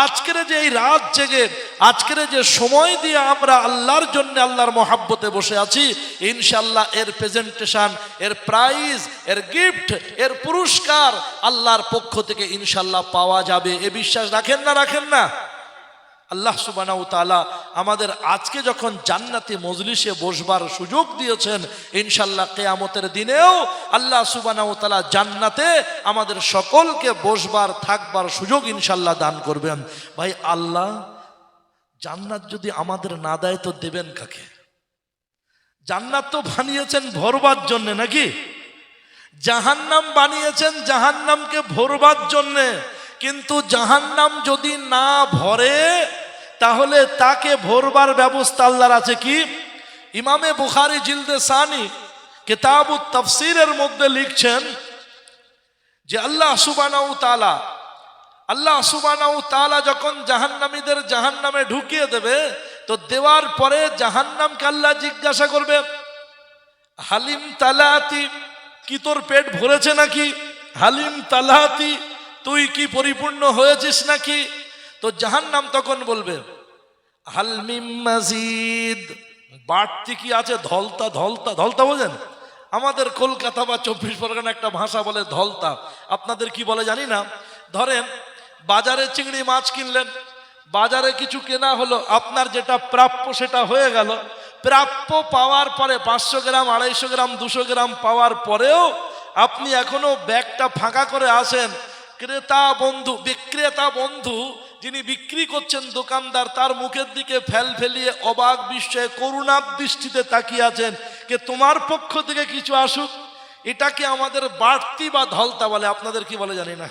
আজকের যে এই রাত জেগে, আজকের যে সময় দিয়ে আমরা আল্লাহর জন্য আল্লাহর মহাব্বতে বসে আছি, ইনশাআল্লাহ এর প্রেজেন্টেশন, এর প্রাইজ, এর গিফট, এর পুরস্কার আল্লাহর পক্ষ থেকে ইনশাআল্লাহ পাওয়া যাবে। এ বিশ্বাস রাখেন না? রাখেন না? আল্লাহ সুবহানাহু ওয়া তাআলা আমাদের আজকে যখন জান্নাতি মজলিসে বসবার সুযোগ দিয়েছেন, ইনশাআল্লাহ কিয়ামতের দিনেও আল্লাহ সুবহানাহু ওয়া তাআলা জান্নাতে আমাদের সকলকে বসবার থাকবার সুযোগ ইনশাআল্লাহ দান করবেন। ভাই আল্লাহ জান্নাত যদি আমাদের না দেয় তো দেবেন কাকে? জান্নাত তো বানিয়েছেন ভরবার জন্য নাকি? জাহান্নাম বানিয়েছেন জাহান্নামকে ভরবার জন্যে, কিন্তু জাহান্নাম যদি না ভরে তাহলে তাকে ভরবার ব্যবস্থা আল্লাহর আছে কি? ইমামে বুখারী জিলদে সানি কিতাবুত তাফসীরের মধ্যে লিখছেন যে আল্লাহ সুবহানাহু ওয়া তাআলা যখন জাহান্নামীদের জাহান্নামে ঢুকিয়ে দেবে, তো দেওয়ার পরে জাহান্নামকে আল্লাহ জিজ্ঞাসা করবে হালিম তালাতি, কি তোর পেট ভরেছে নাকি? হালিম তালাতি, তুই কি পরিপূর্ণ হয়েছিস নাকি? তো জাহান্নাম তখন বলবে হাল মিম মাজিদ, বাড়তি কি আছে? ধলতা ধলতা ধলতা বোঝেন? আমাদের কলকাতা বা 24 পরগনা একটা ভাষা বলে ধলতা, আপনাদের কি বলে জানি না। ধরেন বাজারে চিংড়ি মাছ কিনলেন, বাজারে কিছু কেনা হলো, আপনার যেটা প্রাপ্য সেটা হয়ে গেল। প্রাপ্য পাওয়ার পরে 500 গ্রাম 250 গ্রাম 200 গ্রাম পাওয়ার পরেও আপনি এখনো ব্যাগটা ফাঁকা করে আসেন। ক্রেতা বন্ধু, বিক্রেতা বন্ধু যিনি বিক্রি করছেন, দোকানদার, তার মুখের দিকে ফেলিয়ে অবাক বিস্ময়ে করুণা দৃষ্টিতে তাকিয়ে আছেন যে তোমার পক্ষ থেকে কিছু আসুক। এটাকে আমাদের বাড়তি বা ধলতা বলে, আপনাদের কি বলে জানি না।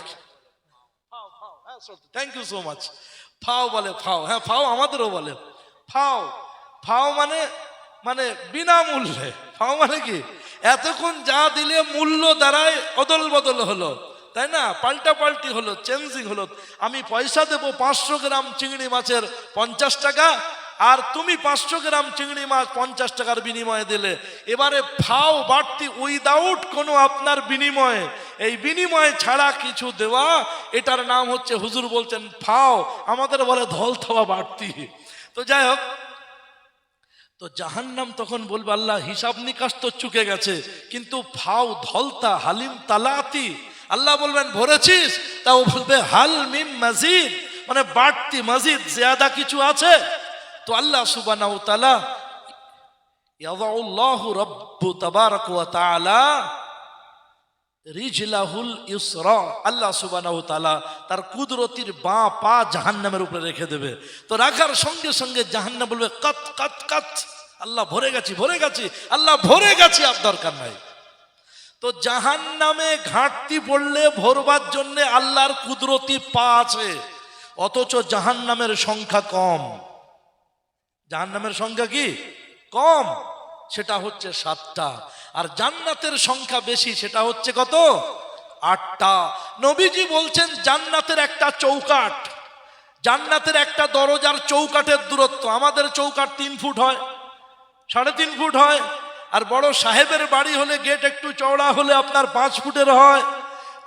Thank you so much. ফাও বলে, ফাও, হ্যাঁ ফাও আমাদেরও বলে। ফাও, ফাও মানে মানে বিনামূল্যে। ফাও মানে কি? এতক্ষণ যা দিলে মূল্য দ্বারাই অদল বদল হলো, তাই না? পাল্টা পাল্টি হলো, চেঞ্জিং হলো। আমি পয়সা দেবো 500 গ্রাম চিংড়ি মাছের 50 টাকা, আর তুমি 500 গ্রাম চিংড়ি মাছ 50 টাকার বিনিময়ে দিলে। এবারে ফাও বাড়তি, উইদাউট কোনো আপনার বিনিময়ে, এই বিনিময় ছাড়া কিছু দেওয়া, এটার নাম হচ্ছে, হুজুর বলছেন ফাও, আমাদের বলে ধলতা বা বাড়তি। তো যাই হোক, তো জাহান্নাম তখন বলবে আল্লাহ হিসাব নিকাশ তো চুকে গেছে, কিন্তু ফাও ধলতা হালিম তালাতি, আল্লাহ বলবেন ভরেছিস? তাও বলবে হাল মিম মাজিদ, মানে বাড়তি, মজিদ, জিয়াদা কিছু আছে? তো আল্লাহ সুবহানাহু ওয়া তাআলা, ইয়াদাউল্লাহু রাব্বু তাবারাক ওয়া তাআলা রিজলাহুল ইসরা, আল্লাহ সুবহানাহু ওয়া তাআলা তার কুদরতির বাঁ পা জাহান্নামের উপরে রেখে দেবে। তো রাখার সঙ্গে সঙ্গে জাহান্নাম বলবে কাত কাত কাত, আল্লাহ ভরে গেছি ভরে গেছি, আল্লাহ ভরে গেছি, আর দরকার নাই। তো জাহান্নামে ঘাটতি পড়লে ভরবার জন্য আল্লাহর কুদরতি পা আছে, অথচ জাহান্নামের সংখ্যা কম। জাহান্নামের সংখ্যা কি? কম, সেটা হচ্ছে 7টা। আর জান্নাতের সংখ্যা বেশি, সেটা হচ্ছে কত? 8টা। নবীজি বলছেন জান্নাতের একটা চৌকাঠ, জান্নাতের একটা দরজার চৌকাঠের দূরত্ব, আমাদের চৌকাঠ 3 ফুট হয়, 3.5 ফুট হয়, আর বড় সাহেবের বাড়ি হলে গেট একটু চওড়া হলে আপনার 5 ফুটের হয়।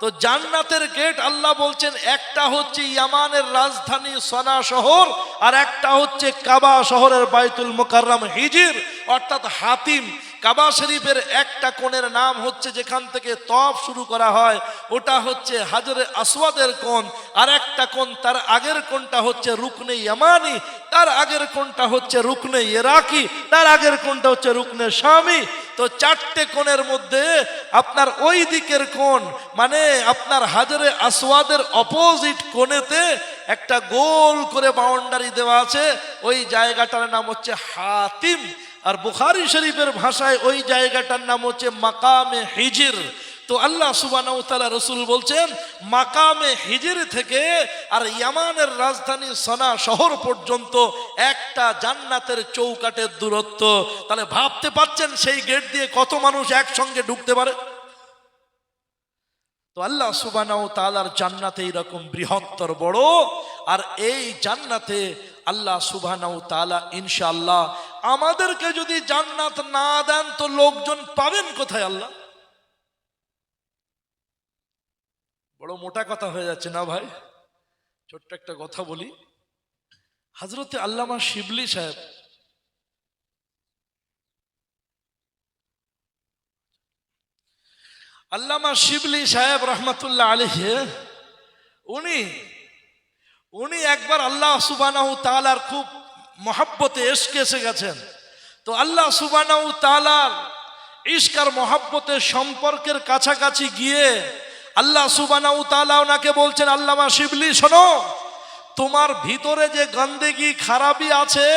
তো জান্নাতের গেট আল্লাহ বলছেন একটা হচ্ছে ইয়ামানের রাজধানী সনা শহর, আর একটা হচ্ছে কাবা শহরের বাইতুল মুকাররম হিজির, অর্থাৎ হাতিম। কাবা শরীফের একটা কোণের নাম হচ্ছে, যেখান থেকে তওয়াফ শুরু করা হয়, ওটা হচ্ছে হাজরে আসওয়াদের কোণ, আর একটা কোণ, তার আগের কোণটা হচ্ছে রুকনে ইয়ামানি, তার আগের কোণটা হচ্ছে রুকনে ইরাকি, তার আগের কোণটা হচ্ছে রুকনে শামি। তো 4টে কোণের মধ্যে আপনার ওই দিকের কোণ, মানে আপনার হাজরে আসওয়াদের অপোজিট কোণেতে একটা গোল করে বাউন্ডারি দেওয়া আছে, ওই জায়গাটার নাম হচ্ছে হাতিম। আর বুখারী শরীফের ভাষায় ওই জায়গাটার নাম হচ্ছে মাকামে হিজির। তো আল্লাহ সুবহানাহু ওয়া তাআলা, রাসূল বলছেন মাকামে হিজির থেকে আর ইয়ামানের রাজধানী সনা শহর পর্যন্ত একটা জান্নাতের চৌকাঠের দূরত্ব। তাহলে ভাবতে পারছেন সেই গেট দিয়ে কত মানুষ একসঙ্গে ঢুকতে পারে? তো আল্লাহ সুবহানাহু ওয়া তাআলার জান্নাতে এরকম বৃহত্তর বড়, আর এই জান্নাতে আল্লাহ সুবহানাহু ওয়া তাআলা ইনশাআল্লাহ আমাদেরকে যদি জান্নাত না দেন তো লোকজন পাবেন কোথায়? আল্লাহ, বড় মোটা কথা হয়ে যাচ্ছে না ভাই, ছোট্ট একটা কথা বলি। হযরতে আল্লামা শিবলি সাহেব, আল্লামা শিবলি সাহেব রহমাতুল্লাহ আলাইহি, উনি একবার আল্লাহ সুবহানাহু ওয়া তাআলার খুব মহব্বতে ইশকে এসে গেছেন। তো আল্লাহ সুবহানাহু ওয়া তাআলার ইশক আর মহব্বতের সম্পর্কের কাছাকাছি গিয়ে আল্লাহ সুবহানাহু ওয়া তাআলা ওনাকে বলছেন, আল্লামা শিবলি শোনো, তোমার ভিতরে যে গন্দেগি খারাপি আছে,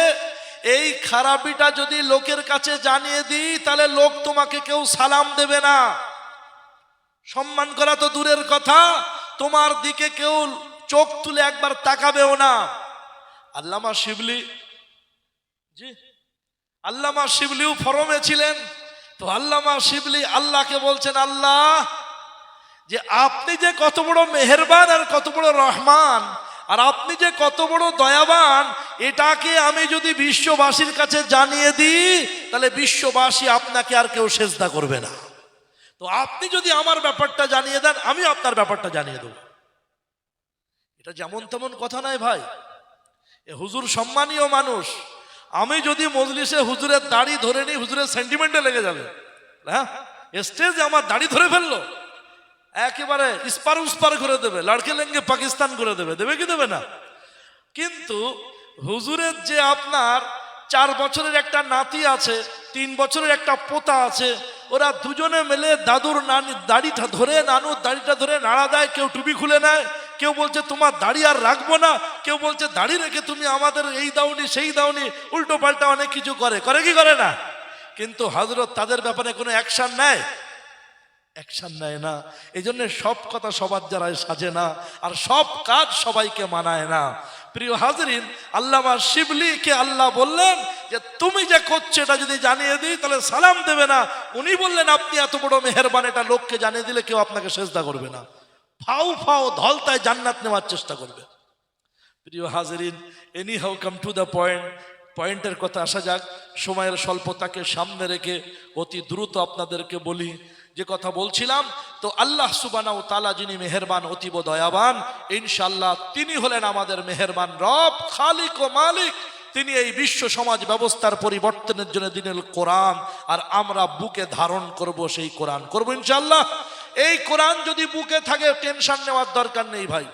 এই খারাপিটা যদি লোকের কাছে জানিয়ে দিই তাহলে লোক তোমাকে কেউ সালাম দেবে না, সম্মান করা তো দূরের কথা, তোমার দিকে কেউ চোখ তুলে একবার তাকাবেও না। আল্লামা শিবলি, জি আল্লামা শিবলিও ফরমে ছিলেন। তো আল্লামা শিবলি আল্লাহকে বলছেন, আল্লাহ, যে আপনি যে কত বড় মেহেরবান আর কত বড় রহমান, আর আপনি যে কত বড় দয়াবান, এটাকে আমি যদি বিশ্ববাসীর কাছে জানিয়ে দিই তাহলে বিশ্ববাসী আপনাকে আর কেউ সেজদা করবে না। তো আপনি যদি আমার ব্যাপারটা জানিয়ে দেন, আমি আপনার ব্যাপারটা জানিয়ে দেব। এটা যেমন তেমন কথা নয় ভাই, এ হুজুর সম্মানীয় মানুষ, আমি যদি মজলিসে হুজুরের দাড়ি ধরে নিই, হুজুরের সেন্টিমেন্টে লেগে যাবে। হ্যাঁ, স্টেজে আমার দাড়ি ধরে ফেললো, একেবারে ইস্পার উস্পার করে দেবে, লড়কে লেঙ্গে পাকিস্তান করে দেবে। দেবে কি দেবে না? কিন্তু হুজুরের যে আপনার 4 বছরের একটা নাতি আছে, 3 বছরের একটা পোতা আছে, ওরা দুজনে মিলে দাদুর দাড়িটা ধরে, নানুর দাড়িটা ধরে নাড়া দেয়। কেউ টুপি খুলে নেয়, কেউ বলছে তোমার দাড়ি আর রাখবো না, কেউ বলছে দাড়ি রেখে তুমি আমাদের এই দাওনি সেই দাওনি, উল্টো পাল্টা অনেক কিছু করে। করে কি করে না? কিন্তু হযরত তাদের ব্যাপারে কোনো অ্যাকশন নেয়, অ্যাকশন নেয় না। এই জন্য সব কথা সবার দ্বারাই সাজে না, আর সব কাজ সবাইকে মানায় না। প্রিয় হাজরিন, আল্লামা শিবলিকে আল্লাহ বললেন যে তুমি যে করছো এটা যদি জানিয়ে দিই তাহলে সালাম দেবে না। উনি বললেন আপনি এত বড় মেহেরবান, এটা লোককে জানিয়ে দিলে কেউ আপনাকে সেজদা করবে না, ফাও ফাও ধলতায় জান্নাত নেওয়ার চেষ্টা করবে। প্রিয় হাজরিন, anyhow come to the পয়েন্টের কথা আসা যাক। সময়ের স্বল্পতাকে সামনে রেখে অতি দ্রুত আপনাদেরকে বলি যে কথা বলছিলাম। তো আল্লাহ সুবহানাহু ওয়া তাআলা যিনি মেহেরবান, অতীব দয়াবান, ইনশাআল্লাহ তিনি হলেন আমাদের মেহেরবান রব, খালিক ও মালিক। তিনি এই বিশ্ব সমাজ ব্যবস্থার পরিবর্তনের জন্য দিনের কোরআন, আর আমরা বুকে ধারণ করব সেই কোরআন, করব ইনশাআল্লাহ। এই কোরআন যদি বুকে থাকে টেনশন নেওয়ার দরকার নেই ভাই,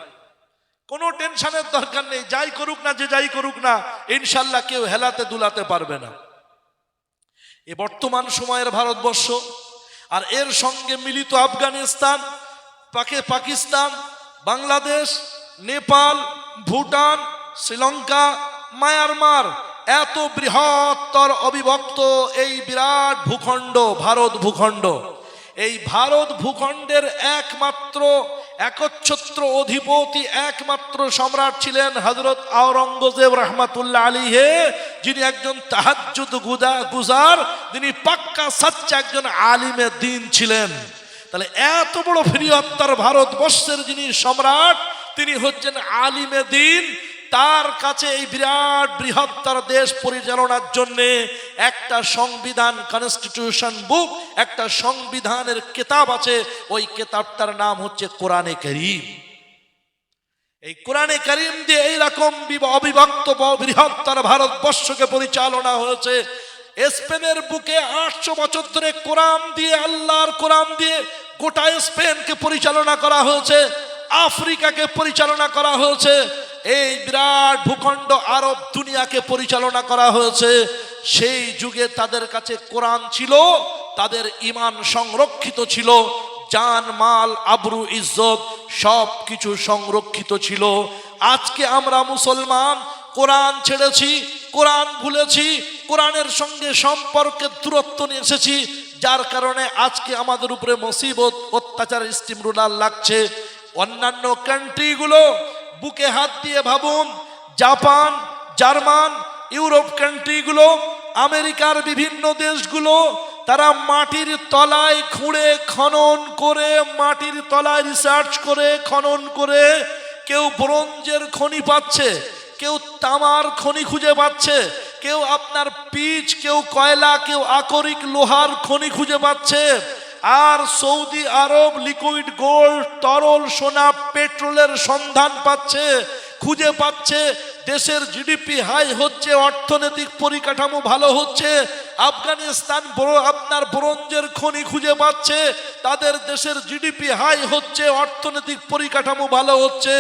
কোনো টেনশনের দরকার নেই। যাই করুক না, যে যাই করুক না, ইনশাআল্লাহ কেউ হেলাতে দুলাতে পারবে না। এ বর্তমান সময়ের ভারতবর্ষ আর এর সঙ্গে মিলিত আফগানিস্তান, পাকিস্তান, বাংলাদেশ, নেপাল, ভুটান, শ্রীলঙ্কা, মায়ানমার, এত বৃহত্তর অবিভক্ত এই বিরাট ভূখণ্ড ভারত ভূখণ্ড। এই ভারত ভূখণ্ডের একমাত্র একচ্ছত্র অধিপতি, একমাত্র সম্রাট ছিলেন হযরত আওরঙ্গজেব রাহমাতুল্লাহ আলাইহি, যিনি একজন তাহাজ্জুদ গুজার, তিনি পাক্কা সাচ্চা একজন আলিমে দ্বীন ছিলেন। তাহলে এত বড় বৃহত্তর ভারতবর্ষের যিনি সম্রাট, তিনি হচ্ছেন আলিমে দ্বীন। তার কাছে এই বিরাট বৃহত্তর দেশ পরিচালনার জন্য একটা সংবিধান, কনস্টিটিউশন বুক, একটা সংবিধানের কিতাব আছে। ওই কিতাবটার নাম হচ্ছে কোরআনে কারীম। এই কোরআনে কারীম দিয়ে এইরকম অবিভক্ত বৃহত্তর ভারতবর্ষকে পরিচালনা হয়েছে। স্পেনের বুকে 800 বছর ধরে কোরআন দিয়ে, আল্লাহর কোরআন দিয়ে গোটা স্পেনকে পরিচালনা করা হয়েছে, আফ্রিকাকে পরিচালনা করা হয়েছে, এই বিরাট ভূখণ্ড আরব দুনিয়াকে পরিচালনা করা হয়েছে। সেই যুগে তাদের কাছে কোরআন ছিল, তাদের ঈমান সংরক্ষিত ছিল, জান মাল আবরু ইজ্জত সব কিছু সংরক্ষিত ছিল। আজকে আমরা মুসলমান কোরআন ছেড়েছি, কোরআন ভুলেছি, কোরআনের সঙ্গে সম্পর্কে দূরত্ব নিয়ে এসেছি, যার কারণে আজকে আমাদের উপরে মুসিবত, অত্যাচার, স্টিমরুলার লাগছে। অন্যান্য কান্ট্রিগুলো বুকে হাত দিয়ে ভাবুন, জাপান, জার্মান, ইউরোপ কান্ট্রিগুলো, আমেরিকার বিভিন্ন দেশগুলো, তারা মাটির তলায় খুঁড়ে খনন করে, মাটির তলায় রিসার্চ করে খনন করে কেউ ব্রোঞ্জের খনি পাচ্ছে, কেউ তামার খনি খুঁজে পাচ্ছে, কেউ আপনার পিচ, কেউ কয়লা, কেউ আকরিক লোহার খনি খুঁজে পাচ্ছে। আর সৌদি আরব লিকুইড গোল্ড, তরল সোনা, পেট্রোলের সন্ধান পাচ্ছে, খুঁজে পাচ্ছে। দেশের জিডিপি হাই হচ্ছে, অর্থনৈতিক পরিকাঠামো ভালো হচ্ছে। আফগানিস্তান আপনার ব্রোঞ্জের খনি খুঁজে পাচ্ছে, তাদের দেশের জিডিপি হাই হচ্ছে, অর্থনৈতিক পরিকাঠামো ভালো হচ্ছে।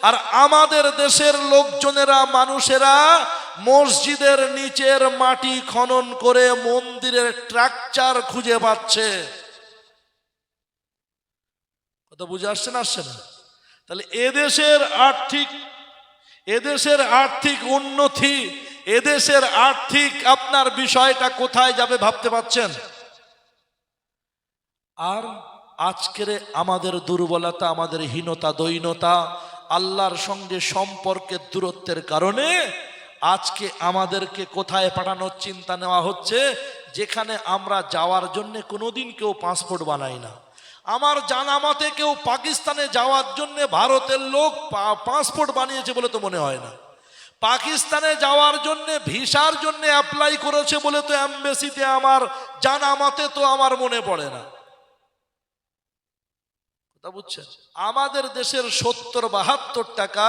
আর আমাদের দেশের লোকজনেরা, মানুষেরা মসজিদের নিচের মাটি খনন করে মন্দিরের স্ট্রাকচার খুঁজে পাচ্ছে। কথা বুঝে আসছে না, আসছে না? তাহলে এদেশের আর্থিক উন্নতি, এদেশের আর্থিক আপনার বিষয়টা কোথায় যাবে ভাবতে পাচ্ছেন? আর আজকের আমাদের দুর্বলতা, আমাদের হীনতা, দৈনতা, আল্লাহর সঙ্গে সম্পর্কের দূরত্বের কারণে আজকে আমাদেরকে কোথায় পাঠানোর চিন্তা নেওয়া হচ্ছে, যেখানে আমরা যাওয়ার জন্য কোনোদিন কেউ পাসপোর্ট বানাই না। আমার জানা মতে কেউ পাকিস্তানে যাওয়ার জন্য ভারতের লোক পাসপোর্ট বানিয়েছে বলে তো মনে হয় না। পাকিস্তানে যাওয়ার জন্য ভিসার জন্য অ্যাপ্লাই করেছে বলে তো এমবেসিতে আমার জানা মতে তো আমার মনে পড়ে না। কথা বুঝছেন? আমাদের দেশের 70-72 টাকা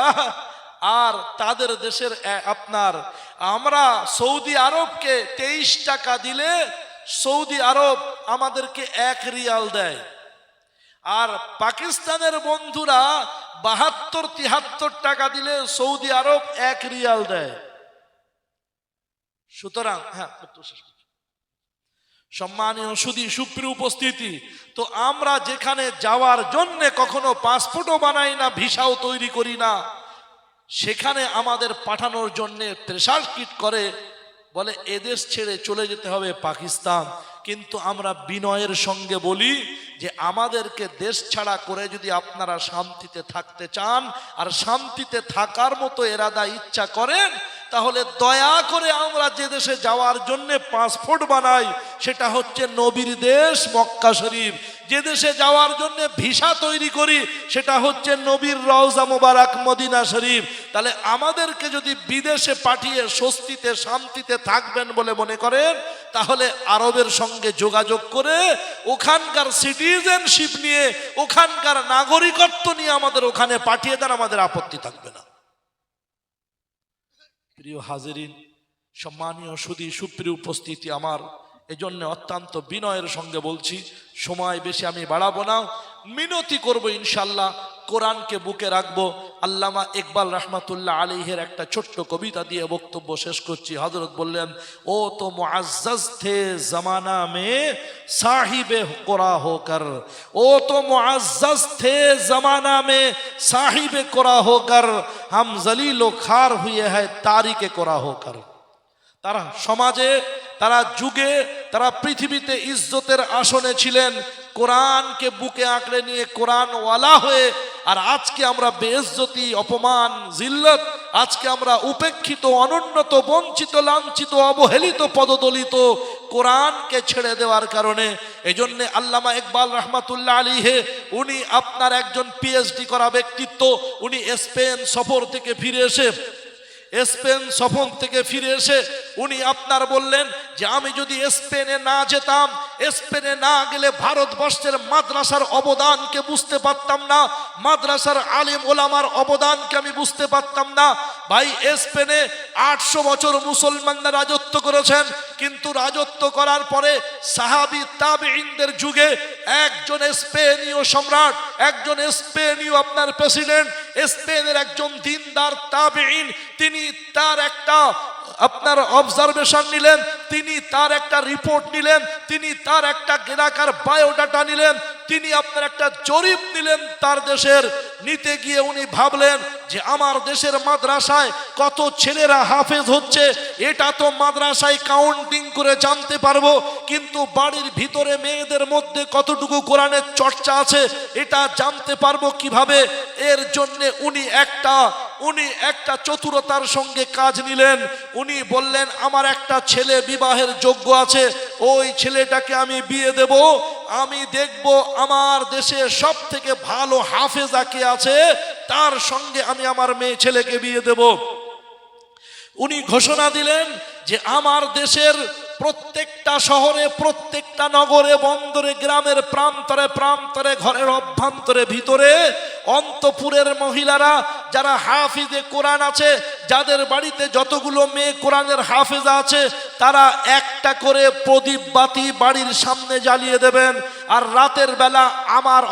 আর তাদের দেশের আপনার আমরা সৌদি আরবকে 23 টাকা দিলে সৌদি আরব আমাদেরকে 1 রিয়াল দেয়, আর পাকিস্তানের বন্ধুরা 72-73 টাকা দিলে সৌদি আরব 1 রিয়াল দেয়। সুতরাং সম্মানীয় সুপ্রিয় উপস্থিতি, তো আমরা যেখানে যাওয়ার জন্য কখনো পাসপোর্টও বানাই না, ভিসাও তৈরি করি না, সেখানে আমাদের পাঠানোর জন্য প্রেসার কিট করে, বলে এদেশ ছেড়ে চলে যেতে হবে পাকিস্তান। কিন্তু আমরা বিনয়ের সঙ্গে বলি যে আমাদেরকে দেশ ছাড়া করে যদি আপনারা শান্তিতে থাকতে চান আর শান্তিতে থাকার মতো এরাদা ইচ্ছা করেন, তাহলে দয়া করে আমরা যে দেশে যাওয়ার জন্য পাসপোর্ট বানাই সেটা হচ্ছে নবীর দেশ মক্কা শরীফ, যে দেশে যাওয়ার জন্য ভিসা তৈরি করি সেটা হচ্ছে নবীর রওজা মোবারক মদিনা শরীফ। তাহলে আমাদেরকে যদি বিদেশে পাঠিয়ে স্বস্তিতে শান্তিতে থাকবেন বলে মনে করেন, তাহলে আরবের সঙ্গে যোগাযোগ করে ওখানকার সিটিজেনশিপ নিয়ে ওখানকার নাগরিকত্ব নিয়ে আমাদের ওখানে পাঠিয়ে দেন, আমাদের আপত্তি থাকবে না। প্রিয় হাজিরিন, সম্মানীয় সুপ্রিয় উপস্থিতি আমার, এজন্য অত্যন্ত বিনয়ের সঙ্গে বলছি, সময় বেশি আমি বাড়াবো না, মিনতি করব ইনশাল্লাহ, কোরআনকে বুকে রাখবো। আল্লামা ইকবাল রহমাতুল্লাহ আলাইহির একটা ছোট্ট কবিতা দিয়ে বক্তব্য শেষ করছি। হযরত বললেন, ও তো মুআজ্জাজ থে জমানা মে সাহিবে কোরা হোকর, ও তো মুআজ্জাজ থে জমানা মে সাহিবে কোরা হোকর, হাম জলিল ও খার হুয়ে হ্যায় তারিকে কোরা হোকর। তারা সমাজে, তারা যুগে, তারা পৃথিবীতে ইজ্জতের আসনে ছিলেন, কোরআনকে বুকে আঁকড়ে নিয়ে কোরআনওয়ালা হয়ে, আর আজকে আমরা বেইজ্জতি, অপমান, জিল্লত, আজকে আমরা উপেক্ষিত, অনুন্নত, বঞ্চিত, লাঞ্ছিত, অবহেলিত, পদদলিত, কোরআনকে ছেড়ে দেওয়ার কারণে। এজন্য আল্লামা ইকবাল রহমাতুল্লাহ আলাইহি, উনি আপনার একজন পিএইচডি করা ব্যক্তিত্ব, উনি স্পেন সফর থেকে ফিরে এসে উনি আপনার বললেন যে আমি যদি স্পেনে না যেতাম, স্পেনে না গেলে ভারতবর্ষের মাদ্রাসার অবদানকে বুঝতে পারতাম না, মাদ্রাসার আলেম ওলামার অবদানকে আমি বুঝতে পারতাম না। ভাই, স্পেনে 800 বছর মুসলমানরা রাজত্ব করেছেন, কিন্তু রাজত্ব করার পরে সাহাবী তাবেঈনদের যুগে একজন স্পেনীয় সম্রাট, একজন স্পেনীয় আপনার প্রেসিডেন্ট, স্পেনের একজন দিনদার তাবেঈন, তিনি তার একটা আপনার অবজারভেশন নিলেন, তিনি তার একটা রিপোর্ট নিলেন, তিনি তার একটা এলাকার বায়োডাটা নিলেন, তিনি আপনার একটা জরিপ নিলেন তার দেশের। নিতে গিয়ে উনি ভাবলেন যে আমার দেশের মাদ্রাসায় কত ছেলেরা হাফেজ হচ্ছে, এটা তো মাদ্রাসায় কাউন্টিং করে জানতে পারবো, কিন্তু বাড়ির ভিতরে মেয়েদের মধ্যে কতটুকু কোরআনের চর্চা আছে এটা জানতে পারবো কিভাবে? এর জন্য উনি একটা চতুরতার সঙ্গে কাজ নিলেন। উনি বললেন, আমার একটা ছেলে বিবাহের যোগ্য আছে, ওই ছেলেটাকে আমি বিয়ে দেব, আমি দেখব আমার দেশে সব থেকে ভালো হাফেজা কে আছে, তার সঙ্গে আমি আমার মেয়ে ছেলেকে বিয়ে দেব। উনি ঘোষণা দিলেন যে আমার দেশের প্রত্যেকটা শহরে, প্রত্যেকটা নগরে, বন্দরে, গ্রামের প্রান্তরে প্রান্তরে, ঘরের অভ্যন্তরে, ভিতরে, অন্তপুরের মহিলারা যারা হাফিজে কোরআন আছে, যাদের বাড়িতে যতগুলো মেয়ে কোরআনের হাফেজা আছে, তারা একটা করে প্রদীপ বাতি বাড়ির সামনে জ্বালিয়ে দেবেন। আর রাতের বেলা আমার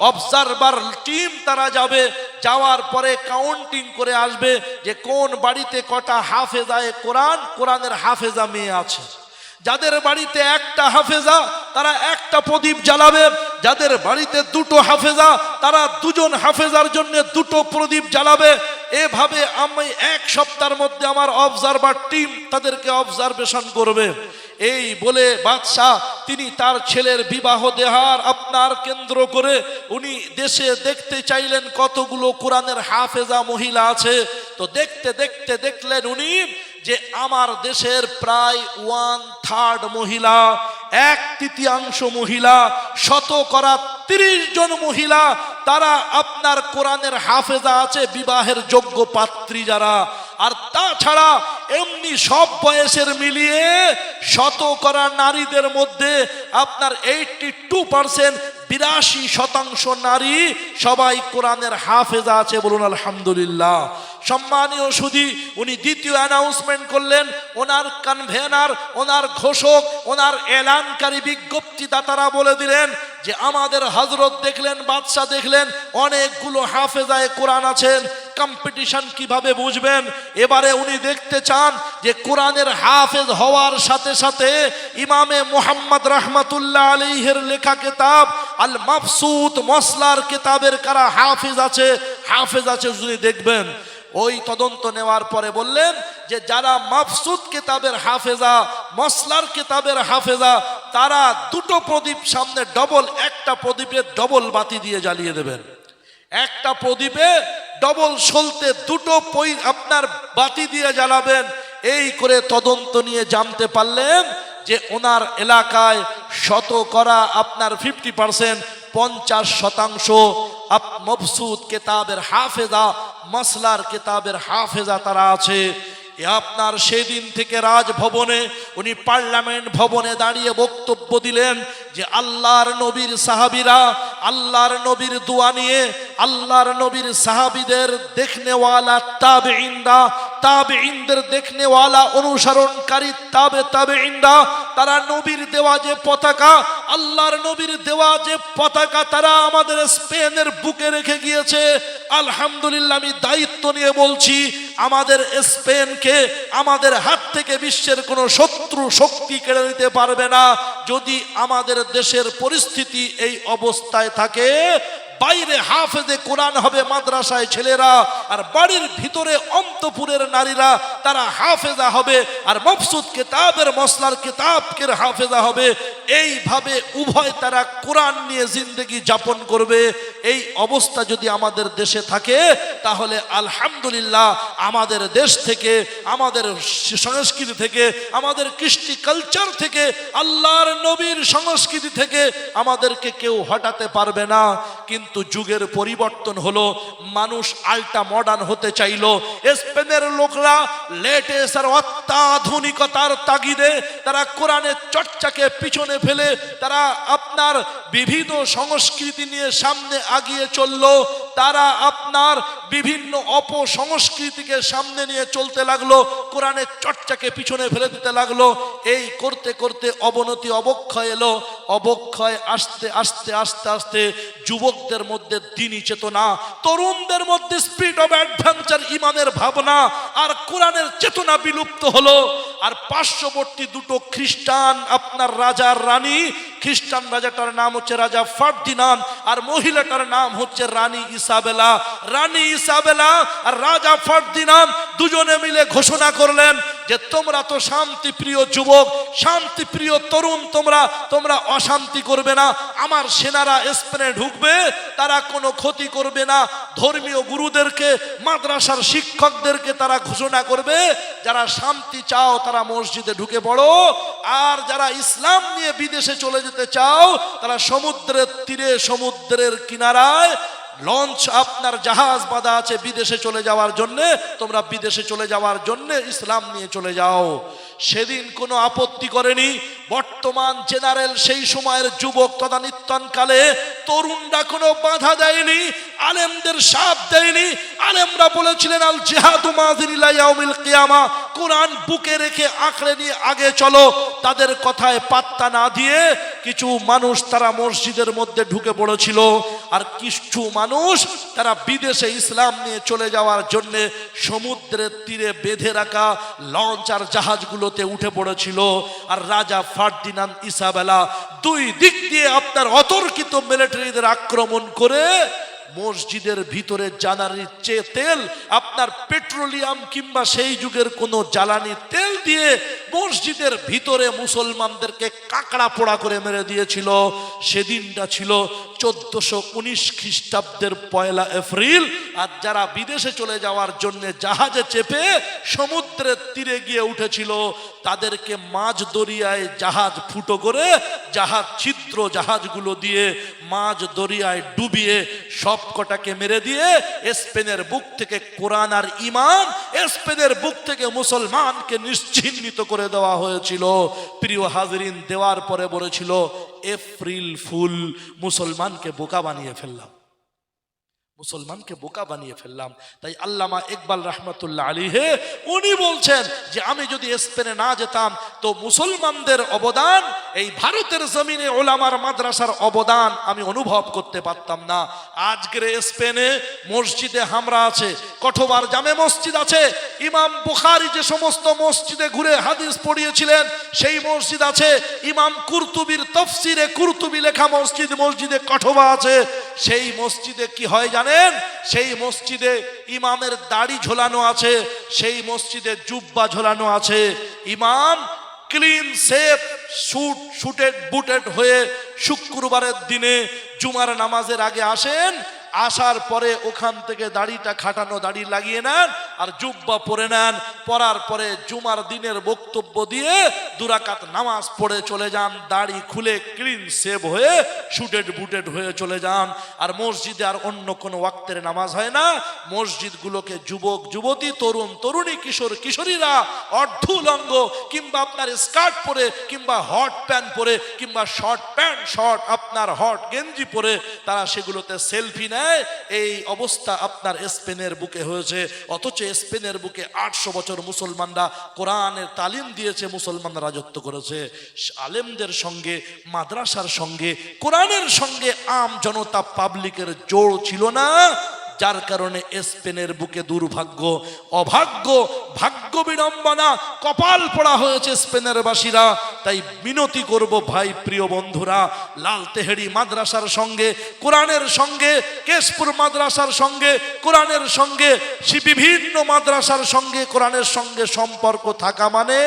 অবজারভার টিম তারা যাবে, যাওয়ার পরে কাউন্টিং করে আসবে যে কোন বাড়িতে কটা হাফেজায়ে কোরআনের হাফেজা মেয়ে আছে। যাদের বাড়িতে একটা হাফেজা তারা একটা প্রদীপ জ্বালাবে, যাদের বাড়িতে দুটো হাফেজা তারা দুজন হাফেজার জন্য দুটো প্রদীপ জ্বালাবে। এভাবে আমি 1 সপ্তাহের মধ্যে আমার অবজারভার টিম তাদেরকে অবজারভেশন করবে। এই বলে বাদশাহ তিনি তার ছেলের বিবাহ দেহার আপনার কেন্দ্র করে উনি দেশে দেখতে চাইলেন কতগুলো কোরআনের হাফেজা মহিলা আছে। তো দেখতে দেখতে দেখলেন উনি যে আমার দেশের প্রায় 1/3 মহিলা, 1/3 মহিলা, শতকরা 30 জন মহিলা, তারা আপনার কোরআনের হাফেজা আছে, বিবাহের যোগ্য পাত্রী যারা। আর তাছাড়া এমনি সব বয়সের মিলিয়ে শতকরা নারীদের মধ্যে আপনার 82% 82% নারী সবাই কোরআনের হাফেজা আছে, বলুন আলহামদুলিল্লাহ। সম্মানীয় সুধী, উনি দ্বিতীয় অ্যানাউন্সমেন্ট করলেন, ওনার কনভেনার, ওনার ঘোষক, ওনার এলানকারী বিজ্ঞপ্তিদাতারা বলে দিলেন যে আমাদের হযরত দেখলেন, বাদশা দেখলেন অনেকগুলো হাফেজায়ে কোরআন আছেন, কম্পিটিশন কিভাবে বুঝবেন? এবারে উনি দেখতে চান যে কোরআনের হাফেজ হওয়ার সাথে সাথে ইমামে মুহাম্মদ রাহমাতুল্লাহ আলাইহির লেখা কিতাব আল মাবসুত মসলার কিতাবের কারা হাফেজ আছে উনি দেখবেন। ওই তদন্ত নেওয়ার পরে বললেন যে যারা মাবসুত কিতাবের হাফেজা, মসলার কিতাবের হাফেজা, তারা দুটো প্রদীপ সামনে ডবল, একটা প্রদীপে ডবল বাতি দিয়ে জ্বালিয়ে দেবেন। একটা প্রদীপে ডবল সলতে দুটো আপনার বাতি দিয়ে জ্বালাবেন। এই করে তদন্ত নিয়ে জানতে পারলেন যে ওনার এলাকায় শতকরা আপনার 50%, 50% মবসুত কিতাবের হাফেজা, মসলার কিতাবের হাফেজা তারা আছে। আপনার সেদিন থেকে রাজভবনে উনি পার্লামেন্ট ভবনে দাঁড়িয়ে বক্তব্য দিলেন যে আল্লাহর নবীর সাহাবীরা আল্লাহর নবীর দোয়া নিয়ে, আল্লাহর নবীর সাহাবীদের দেখনেওয়ালা তাবেঈনদের দেখনেওয়ালা অনুসরণকারী তাবেঈনরা, তারা নবীর দেওয়া যে পতাকা, আল্লাহর নবীর দেওয়া যে পতাকা তারা আমাদের স্পেনের বুকে রেখে গিয়েছে। আলহামদুলিল্লাহ, আমি দায়িত্ব নিয়ে বলছি, আমাদের স্পেনকে আমাদের হাত থেকে বিশ্বের কোনো শত্রু শক্তি কেড়ে নিতে পারবে না। যদি আমাদের দেশের পরিস্থিতি এই অবস্থায় থাকে, বাইরে হাফেজে কোরআন হবে মাদ্রাসায় ছেলেরা, আর বাড়ির ভিতরে অন্তপুরের নারীরা তারা হাফেজা হবে, আর মবসুত কিতাবের মসলার কিতাবের হাফেজা হবে। এইভাবে উভয় তারা কোরআন নিয়ে জিন্দেগি যাপন করবে। এই অবস্থা যদি আমাদের দেশে থাকে, তাহলে আলহামদুলিল্লাহ আমাদের দেশ থেকে, আমাদের সংস্কৃতি থেকে, আমাদের কৃষ্টি কালচার থেকে, আল্লাহর নবীর সংস্কৃতি থেকে আমাদেরকে কেউ হটাতে পারবে না। কিন্তু যুগের পরিবর্তন হলো, মানুষ আল্টা মডার্ন হতে চাইলো। স্পেনের লোকরা লেটেস্ট আর অত্যাধুনিকতার তাগিদে তারা কোরআনের চর্চাকে পিছনে ফেলে তারা আপনার বিভিন্ন সংস্কৃতি নিয়ে সামনে আগিয়ে চললো। তারা আপনার বিভিন্ন অপসংস্কৃতিকে সামনে নিয়ে চলতে লাগলো, কোরআনের চর্চাকে পিছনে ফেলে দিতে লাগলো। এই করতে করতে অবনতি, অবক্ষয় এলো। অবক্ষয় আস্তে আস্তে আস্তে আস্তে যুবকদের মধ্যে দ্বীনি চেতনা, তরুণদের মধ্যে স্পিরিট অফ অ্যাডভেঞ্চার, ইমানের ভাবনা আর কোরআনের চেতনা বিলুপ্ত হলো। আর পার্শ্ববর্তী দুটো খ্রিস্টান আপনার রাজার রানী, খ্রিস্টান রাজাটার নাম হচ্ছে রাজা ফার্দিনান্দ, আর মহিলাটার নাম হচ্ছে রানী ইসাবেলা। রানী ইসাবেলা আর রাজা ফার্দিনান্দ দুজনে মিলে ঘোষণা করলেন যে তোমরা তো শান্তিপ্রিয় যুবক, শান্তিপ্রিয় তরুণ, তোমরা অশান্তি করবে না। আমার সেনারা স্পেনে ঢুকবে, তারা কোনো ক্ষতি করবে না। ধর্মীয় গুরুদেরকে, মাদ্রাসার শিক্ষকদেরকে তারা ঘোষণা করবে, যারা শান্তি চাও তারা মসজিদে ঢুকে পড়ো, আর যারা ইসলাম নিয়ে বিদেশে চলে যেতে চাও তারা সমুদ্রের তীরে, সমুদ্রের কিনারায় লঞ্চ আপনার জাহাজ বাঁধা আছে বিদেশে চলে যাওয়ার জন্য, তোমরা বিদেশে চলে যাওয়ার জন্য ইসলাম নিয়ে চলে যাও। সেদিন কোনো আপত্তি করেনি। বর্তমান জেনারেল সেই সময়ের যুবক তদানীন্তনকালে তরুণরা কোনো বাধা দেয়নি, আলেমদের সাথ দেয়নি। আলেমরা বলেছিলেন আল জিহাদু মাযিন ইলা ইয়াউমিল কিয়ামা, কোরআন বুকে রেখে আঁকড়ে নিয়ে আগে চলো। তাদের কথায় পাত্তা না দিয়ে কিছু মানুষ তারা মসজিদের মধ্যে ঢুকে পড়েছিল, আর কিছু মানুষ তারা বিদেশে ইসলাম নিয়ে চলে যাওয়ার জন্য সমুদ্রের তীরে বেঁধে রাখা লঞ্চ আর জাহাজগুলোতে উঠে পড়েছিল। আর রাজা ফার্দিনান্দ, ইসাবেলা দুই দিক দিয়ে আপনার অতর্কিত মিলিটারিদের আক্রমণ করে মসজিদের ভিতরে জ্বালানির চেয়ে তেল, আপনার পেট্রোলিয়াম কিংবা সেই যুগের কোনো জ্বালানি তেল দিয়ে মসজিদের ভিতরে মুসলমানদেরকে কাকড়া পোড়া করে মেরে দিয়েছিল। সেদিনটা ছিল 1419 খ্রিস্টাব্দের 1 এপ্রিল। আর যারা বিদেশে চলে যাওয়ার জন্য জাহাজে চেপে সমুদ্রের তীরে গিয়ে উঠেছিল, তাদেরকে মাঝ দরিয়ায় জাহাজ ফুটো করে, জাহাজ ছিদ্র ক্ষুদ্র জাহাজগুলো দিয়ে মাঝ দরিয়ায় ডুবিয়ে সব কটাকে মেরে দিয়ে স্পেনের বুক থেকে কোরআন আর ঈমান, স্পেনের বুক থেকে মুসলমানকে নিশ্চিহ্নিত করে দেওয়া হয়েছিল। প্রিয় হাজরিন, দেওয়ার পরে বলেছিল এপ্রিল ফুল, মুসলমানকে বোকা বানিয়ে ফেললাম, মুসলমানকে বোকা বানিয়ে ফেললাম। তাই আল্লামা ইকবাল রহমতুল্লাহ আলাইহি উনি বলছেন যে আমি যদি স্পেনে না যেতাম তো মুসলমানদের অবদান, এই ভারতের জমিনে ওলামার মাদ্রাসার অবদান আমি অনুভব করতে পারতাম না। আজকের স্পেনে মসজিদে হামরা আছে, কঠোবার জামে মসজিদ আছে, ইমাম বুখারী যে সমস্ত মসজিদে ঘুরে হাদিস পড়িয়েছিলেন সেই মসজিদ আছে, ইমাম কুরতুবীর তাফসিরে কুরতুবী লেখা মসজিদ, মসজিদে কঠোবা আছে। সেই মসজিদে কি হয় জানেন? সেই মসজিদে ইমামের দাড়ি ঝোলানো আছে, সেই মসজিদে জুব্বা ঝোলানো আছে। ইমাম ক্লিন শেভ, শুটেড বুটেড হয়ে শুক্রবারের দিনে জুমার নামাজের আগে আসেন, আসার পরে ওখান থেকে দাড়িটা খাটানো দাড়ি লাগিয়ে নেন আর জুব্বা পরে নেন, পরার পরে জুমার দিনের বক্তব্য দিয়ে দুরাকাত নামাজ পড়ে চলে যান, দাড়ি খুলে ক্লিন সেভ হয়ে শুটেড বুটেড হয়ে চলে যান। আর মসজিদে আর অন্য কোনো ওয়াক্তের নামাজ হয় না। মসজিদগুলোকে যুবক যুবতী, তরুণ তরুণী, কিশোর কিশোরীরা অর্ধুলঙ্গ কিংবা আপনার স্কার্ট পরে কিংবা হট প্যান্ট পরে কিংবা শর্ট প্যান্ট শর্ট আপনার হট গেঞ্জি পরে তারা সেগুলোতে সেলফি নেয়। এই অবস্থা আপনার স্পেনের বুকে হয়েছে। অথচ স্পেনের বুকে 800 বছর মুসলমানরা কোরআনের তালিম দিয়েছে, মুসলমানরা রাজত্ব করেছে। আলেমদের সঙ্গে, মাদ্রাসার সঙ্গে, কোরআনের সঙ্গে আম জনতা পাবলিকের জোড় ছিল না, যার কারণে স্পেনের বুকে দুর্ভাগ্য, অভাগ্য, ভাগ্য বিড়ম্বনা, কপাল পড়া হয়েছে স্পেনের বাসীরা। তাই বিনতি করব ভাই, প্রিয় বন্ধুরা, লাল তেহেরি মাদ্রাসার সঙ্গে, কোরআনের সঙ্গে, কেশপুর মাদ্রাসার সঙ্গে, কোরআনের সঙ্গে, বিভিন্ন মাদ্রাসার সঙ্গে কোরআনের সঙ্গে সম্পর্ক থাকা মানে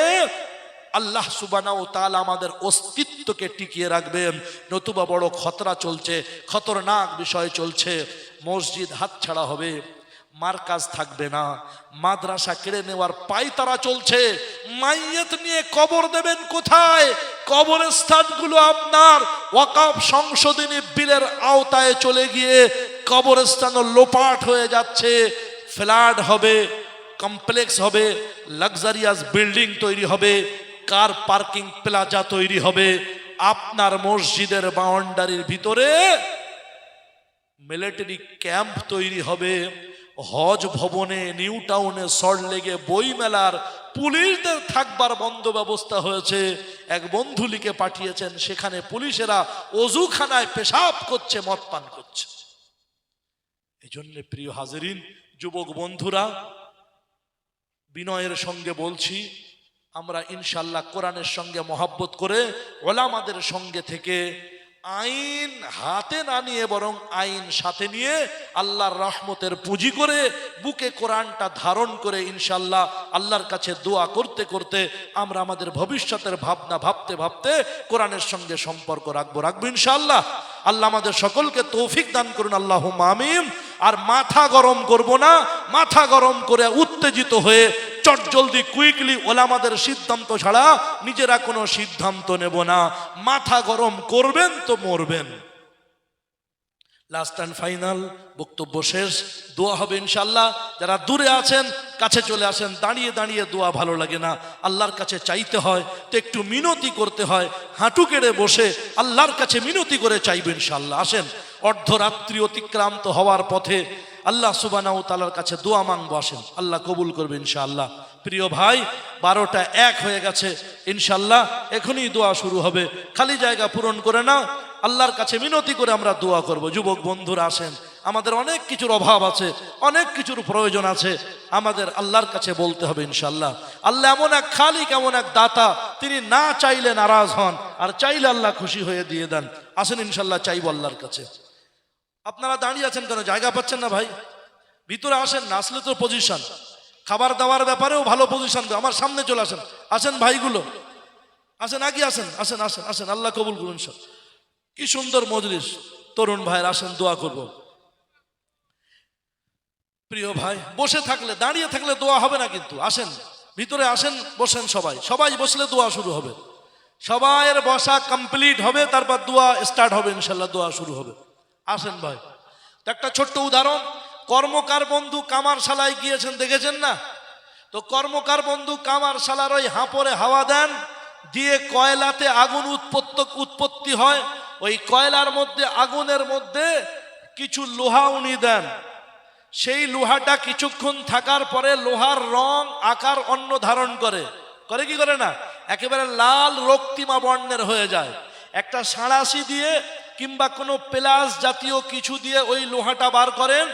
আল্লাহ সুবহানাহু ওয়া তাআলা আমাদের অস্তিত্বকে টিকিয়ে রাখবেন। নতুবা বড় খতরা চলছে, খতরনাক বিষয় চলছে। মসজিদ হাতছাড়া হবে, মারকাজ থাকবে না, মাদ্রাসা কেড়ে নেওয়ার পায়তারা চলছে। মাইয়াত নিয়ে কবর দেবেন কোথায়? কবরস্থানগুলো আপনার ওয়াকফ সংশোধনী বিলের আওতায় চলে গিয়ে কবরস্থানও লোপাট হয়ে যাচ্ছে। ফ্ল্যাট হবে, কমপ্লেক্স হবে, লাক্সারিয়াস বিল্ডিং তৈরি হবে, কার পার্কিং প্লাজা তৈরি হবে। আপনার মসজিদের বাউন্ডারির ভিতরে মিলিটারি ক্যাম্প তৈরি হবে। হজ ভবনে, নিউ টাউনে, সল্টলেকে, বইমেলার পুলিশদের থাকবার বন্দোবস্ত হয়েছে। এক বন্ধু লিখে পাঠিয়েছেন, সেখানে পুলিশেরা অজুখানায় পেশাব করছে, মদ পান করছে। এই জন্য প্রিয় হাজিরিন, যুবক বন্ধুরা, বিনয়ের সঙ্গে বলছি, আমরা ইনশাল্লাহ কোরআনের সঙ্গে মহব্বত করে ওলামাদের সঙ্গে থেকে আইন হাতে না নিয়ে বরং আইন সাথে নিয়ে আল্লাহর রহমতের পুঁজি করে বুকে কোরআনটা ধারণ করে ইনশাল্লাহ আল্লাহর কাছে দোয়া করতে করতে আমরা আমাদের ভবিষ্যতের ভাবনা ভাবতে ভাবতে কোরআনের সঙ্গে সম্পর্ক রাখবো ইনশাল্লাহ। আল্লাহ আমাদের সকলকে তৌফিক দান করুন, আল্লাহুম্মা আমিন। আর মাথা গরম করব না, মাথা গরম করে উত্তেজিত হয়ে চটজলদি কুইকলি ওলামাদের সিদ্ধান্ত ছাড়া নিজেরা কোনো সিদ্ধান্ত নেব না। মাথা গরম করবেন তো মরবেন। লাস্ট অ্যান্ড ফাইনাল বক্তব্য শেষ, দোয়া হবে ইনশাল্লাহ। যারা দূরে আছেন কাছে চলে আসেন। দাঁড়িয়ে দাঁড়িয়ে দোয়া ভালো লাগে না, আল্লাহর কাছে চাইতে হয় তো একটু মিনতি করতে হয়। হাঁটু কেড়ে বসে আল্লাহর কাছে মিনতি করে চাইবেন ইনশাল্লাহ। আসেন, অর্ধরাত্রি অতিক্রান্ত হওয়ার পথে আল্লাহ সুবহানাহু ওয়া তাআলার কাছে দোয়া মাংবো। আসেন, আল্লাহ কবুল করবে ইনশাআল্লাহ। প্রিয় ভাই, 12টা 1 হয়ে গেছে, ইনশাআল্লাহ এখনই দোয়া শুরু হবে। খালি জায়গা পূরণ করে না, আল্লাহর কাছে মিনতি করে আমরা দোয়া করব। যুবক বন্ধুরা আসেন, আমাদের অনেক কিছুর অভাব আছে, অনেক কিছুর প্রয়োজন আছে, আমাদের আল্লাহর কাছে বলতে হবে ইনশাআল্লাহ। আল্লাহ এমন এক খালিক, এমন এক দাতা, তিনি না চাইলে নারাজ হন, আর চাইলে আল্লাহ খুশি হয়ে দিয়ে দেন। আসেন ইনশাআল্লাহ চাইবো আল্লাহর কাছে। আপনারা দাঁড়িয়ে আছেন কেন? জায়গা পাচ্ছেন না ভাই? ভিতরে আসেন না, আসলে তো পজিশন, খাবার দাবার ব্যাপারেও ভালো পজিশন। আমার সামনে চলে আসেন, আসেন ভাইগুলো, আসেন, আগে আসেন, আসেন আসেন আসেন, আল্লাহ কবুল করুন সব। কি সুন্দর মজলিস, তরুণ ভাইয়ের, আসেন দোয়া করব। প্রিয় ভাই, বসে থাকলে, দাঁড়িয়ে থাকলে দোয়া হবে না কিন্তু। আসেন ভিতরে, আসেন, বসেন, সবাই সবাই বসলে দোয়া শুরু হবে। সবাইয়ের বসা কমপ্লিট হবে, তারপর দোয়া স্টার্ট হবে, ইনশাল্লাহ দোয়া শুরু হবে। আসেন ভাই, তো একটা ছোট্ট উদাহরণ, কর্মকার বন্ধু কামারশালায় গিয়েছেন, দেখেছেন না? তো কর্মকার বন্ধু কামারশালার ওই হাঁপড়ে হাওয়া দেন, দিয়ে কয়লাতে আগুন উৎপত্তি হয়, ওই কয়লার মধ্যে আগুনের মধ্যে কিছু লোহা উনি দেন, সেই লোহাটা কিছুক্ষণ থাকার পরে লোহার রং আকার অন্য ধারণ করে, করে কি করে না, একেবারে লাল রক্তিমা বর্ণের হয়ে যায়। একটা সাঁড়াশি দিয়ে কিংবা কোনো প্লাস জাতীয় কিছু দিয়ে ওই লোহাটা বার করেন,